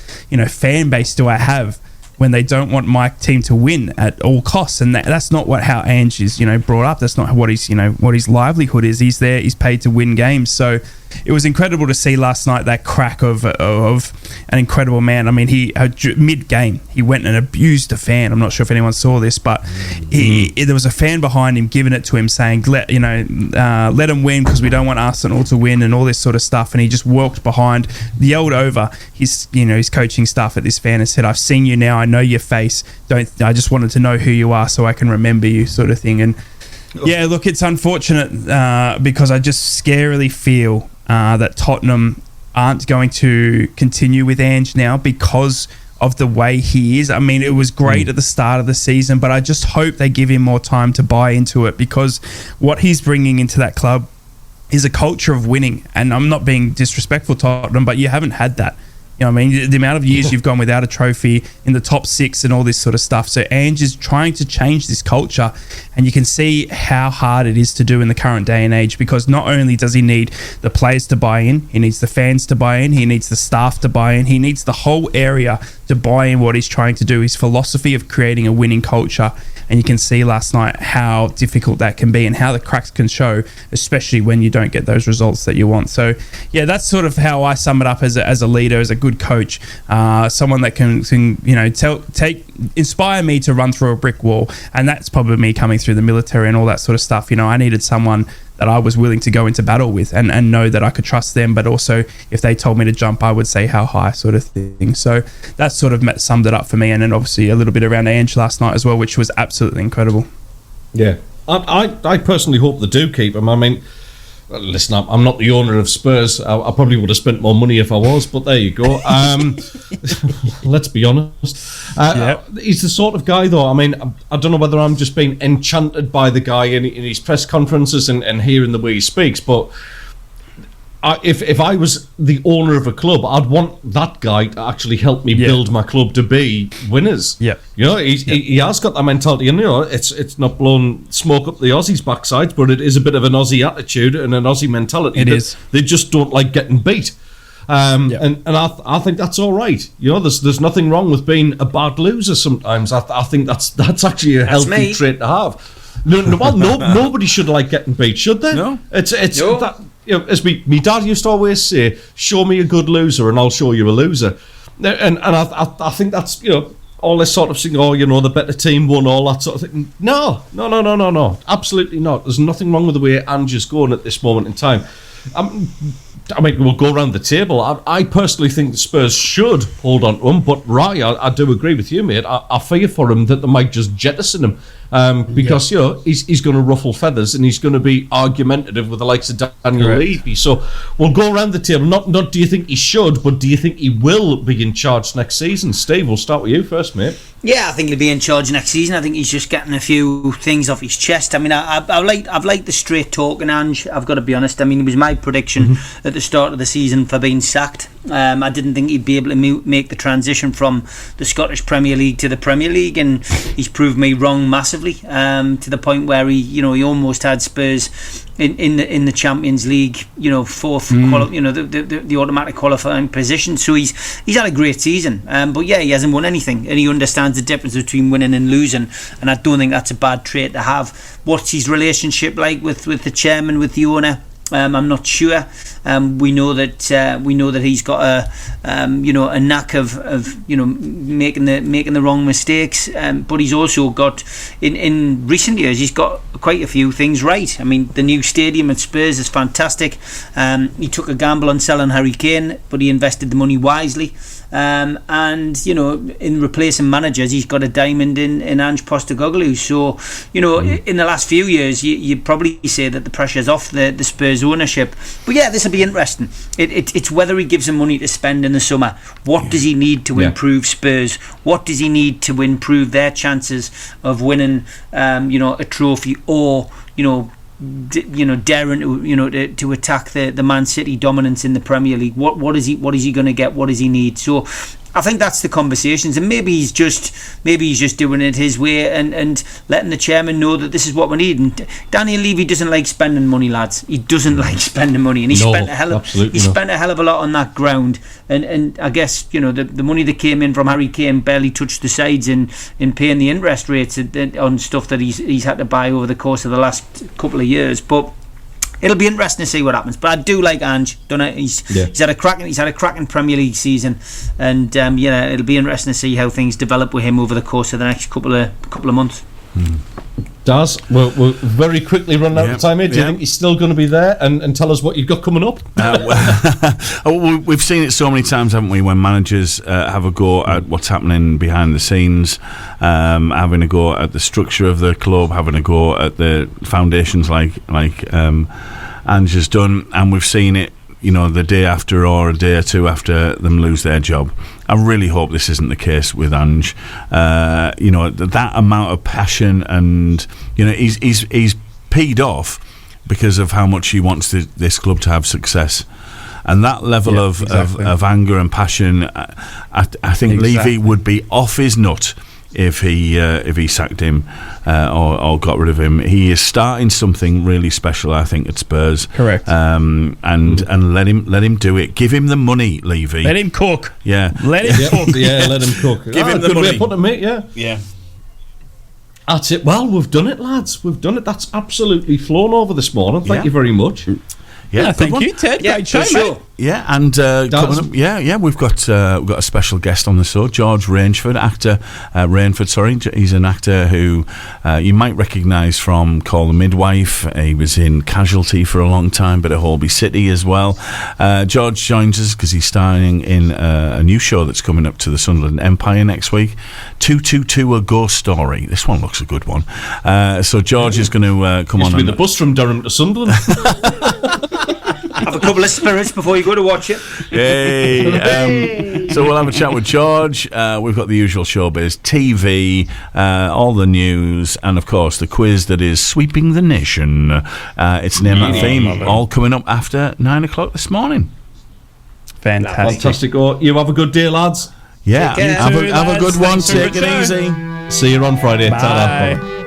fan base do I have when they don't want my team to win at all costs? And that's not how Ange is, brought up. That's not what his livelihood is. He's there, he's paid to win games. So it was incredible to see last night that crack of an incredible man. I mean, he mid-game, he went and abused a fan. I'm not sure if anyone saw this, but there was a fan behind him giving it to him saying, let him win because we don't want Arsenal to win and all this sort of stuff. And he just walked behind, yelled over his coaching staff at this fan and said, I've seen you now, I know your face. I just wanted to know who you are so I can remember you, sort of thing. And yeah, look, it's unfortunate because I just scarily feel that Tottenham aren't going to continue with Ange now because of the way he is. I mean, it was great at the start of the season, but I just hope they give him more time to buy into it because what he's bringing into that club is a culture of winning. And I'm not being disrespectful to Tottenham, but you haven't had that. I mean, the amount of years you've gone without a trophy in the top 6 and all this sort of stuff. So Ange is trying to change this culture, and you can see how hard it is to do in the current day and age because not only does he need the players to buy in, he needs the fans to buy in, he needs the staff to buy in, he needs the whole area to buy in what he's trying to do, his philosophy of creating a winning culture. And you can see last night how difficult that can be and how the cracks can show, especially when you don't get those results that you want. So, yeah, that's sort of how I sum it up as a leader, as a good coach, someone that can inspire me to run through a brick wall. And that's probably me coming through the military and all that sort of stuff. I needed someone that I was willing to go into battle with and know that I could trust them, but also if they told me to jump, I would say how high, sort of thing. So that sort of summed it up for me, and then obviously a little bit around Ange last night as well, which was absolutely incredible. Yeah, I personally hope they do keep him. I mean, listen, I'm not the owner of Spurs. I probably would have spent more money if I was, but there you go. Let's be honest. He's the sort of guy, though. I mean, I don't know whether I'm just being enchanted by the guy in his press conferences and hearing the way he speaks, but if I was the owner of a club, I'd want that guy to actually help me build my club to be winners. Yeah, he has got that mentality, and it's not blowing smoke up the Aussies' backsides, but it is a bit of an Aussie attitude and an Aussie mentality. It is. They just don't like getting beat. And I think that's all right. There's nothing wrong with being a bad loser sometimes. I think that's actually a healthy trait to have. Nobody should like getting beat, should they? No. It's no. That, as me dad used to always say, show me a good loser and I'll show you a loser. And I think that's, all this sort of thing, the better team won, all that sort of thing. No. Absolutely not. There's nothing wrong with the way Ange is going at this moment in time. I mean, we'll go around the table. I personally think the Spurs should hold on to him, but Ryan, I do agree with you, mate. I fear for him that they might just jettison him because he's going to ruffle feathers and he's going to be argumentative with the likes of Daniel Levy. So we'll go around the table. Not do you think he should, but do you think he will be in charge next season? Steve, we'll start with you first, mate. Yeah, I think he'll be in charge next season. I think he's just getting a few things off his chest. I mean, I've liked the straight talking Ange. I've got to be honest. I mean, it was my prediction at the start of the season for being sacked. I didn't think he'd be able to make the transition from the Scottish Premier League to the Premier League, and he's proved me wrong massively. To the point where he almost had Spurs in the Champions League, fourth, the automatic qualifying position. So he's had a great season, but yeah, he hasn't won anything, and he understands the difference between winning and losing. And I don't think that's a bad trait to have. What's his relationship like with the chairman, with the owner? I'm not sure. We know that he's got a knack of making the wrong mistakes. But he's also got in recent years he's got quite a few things right. I mean, the new stadium at Spurs is fantastic. He took a gamble on selling Harry Kane, but he invested the money wisely. And in replacing managers, he's got a diamond in Ange Postecoglou. So in the last few years, you'd probably say that the pressure's off the Spurs ownership. But yeah, this will be interesting. It's whether he gives them money to spend in the summer. What does he need to improve Spurs? What does he need to improve their chances of winning a trophy, or daring to attack the Man City dominance in the Premier League. What is he going to get? What does he need? So I think that's the conversations, and maybe he's just doing it his way and letting the chairman know that this is what we need. And Daniel Levy doesn't like spending money, lads. He doesn't like spending money, and he spent a hell of a lot on that ground. And I guess the money that came in from Harry Kane barely touched the sides in paying the interest rates on stuff that he's had to buy over the course of the last couple of years, but. It'll be interesting to see what happens, but I do like Ange. Don't I? He's had a cracking Premier League season, and it'll be interesting to see how things develop with him over the course of the next couple of months. Daz, we'll very quickly run out of time here. Do you think he's still going to be there? And tell us what you've got coming up. We've seen it so many times, haven't we, when managers have a go at what's happening behind the scenes, having a go at the structure of the club, having a go at the foundations like Ange has done, and we've seen it the day after or a day or two after them lose their job. I really hope this isn't the case with Ange. That amount of passion, and he's peed off because of how much he wants this club to have success. And that level of anger and passion, I think Levy would be off his nut if he sacked him or got rid of him. He is starting something really special, I think, at Spurs. Correct. And let him do it. Give him the money, Levy. Let him cook. Yeah. Let him cook. Yeah, let him cook. Give him the good money. way of putting it, mate. Yeah. That's it. Well, we've done it, lads. We've done it. That's absolutely flown over this morning. Thank you very much. Yeah, thank you, Ted. Great show, mate. Yeah, and coming up, we've got a special guest on the show, George Rainford, He's an actor who you might recognise from Call the Midwife. He was in Casualty for a long time, but at Holby City as well. George joins us because he's starring in a new show that's coming up to the Sunderland Empire next week, 222 A Ghost Story. This one looks a good one. So George is going to come on. Used to be the bus from Durham to Sunderland. Have a couple of spirits before you go to watch it. Hey, so we'll have a chat with George. We've got the usual showbiz, TV, all the news, and of course the quiz that is sweeping the nation. It's Name That Theme, all coming up after 9 o'clock this morning. Fantastic. You have a good day, lads. Yeah, have a good one. Take it easy. See you on Friday. Bye.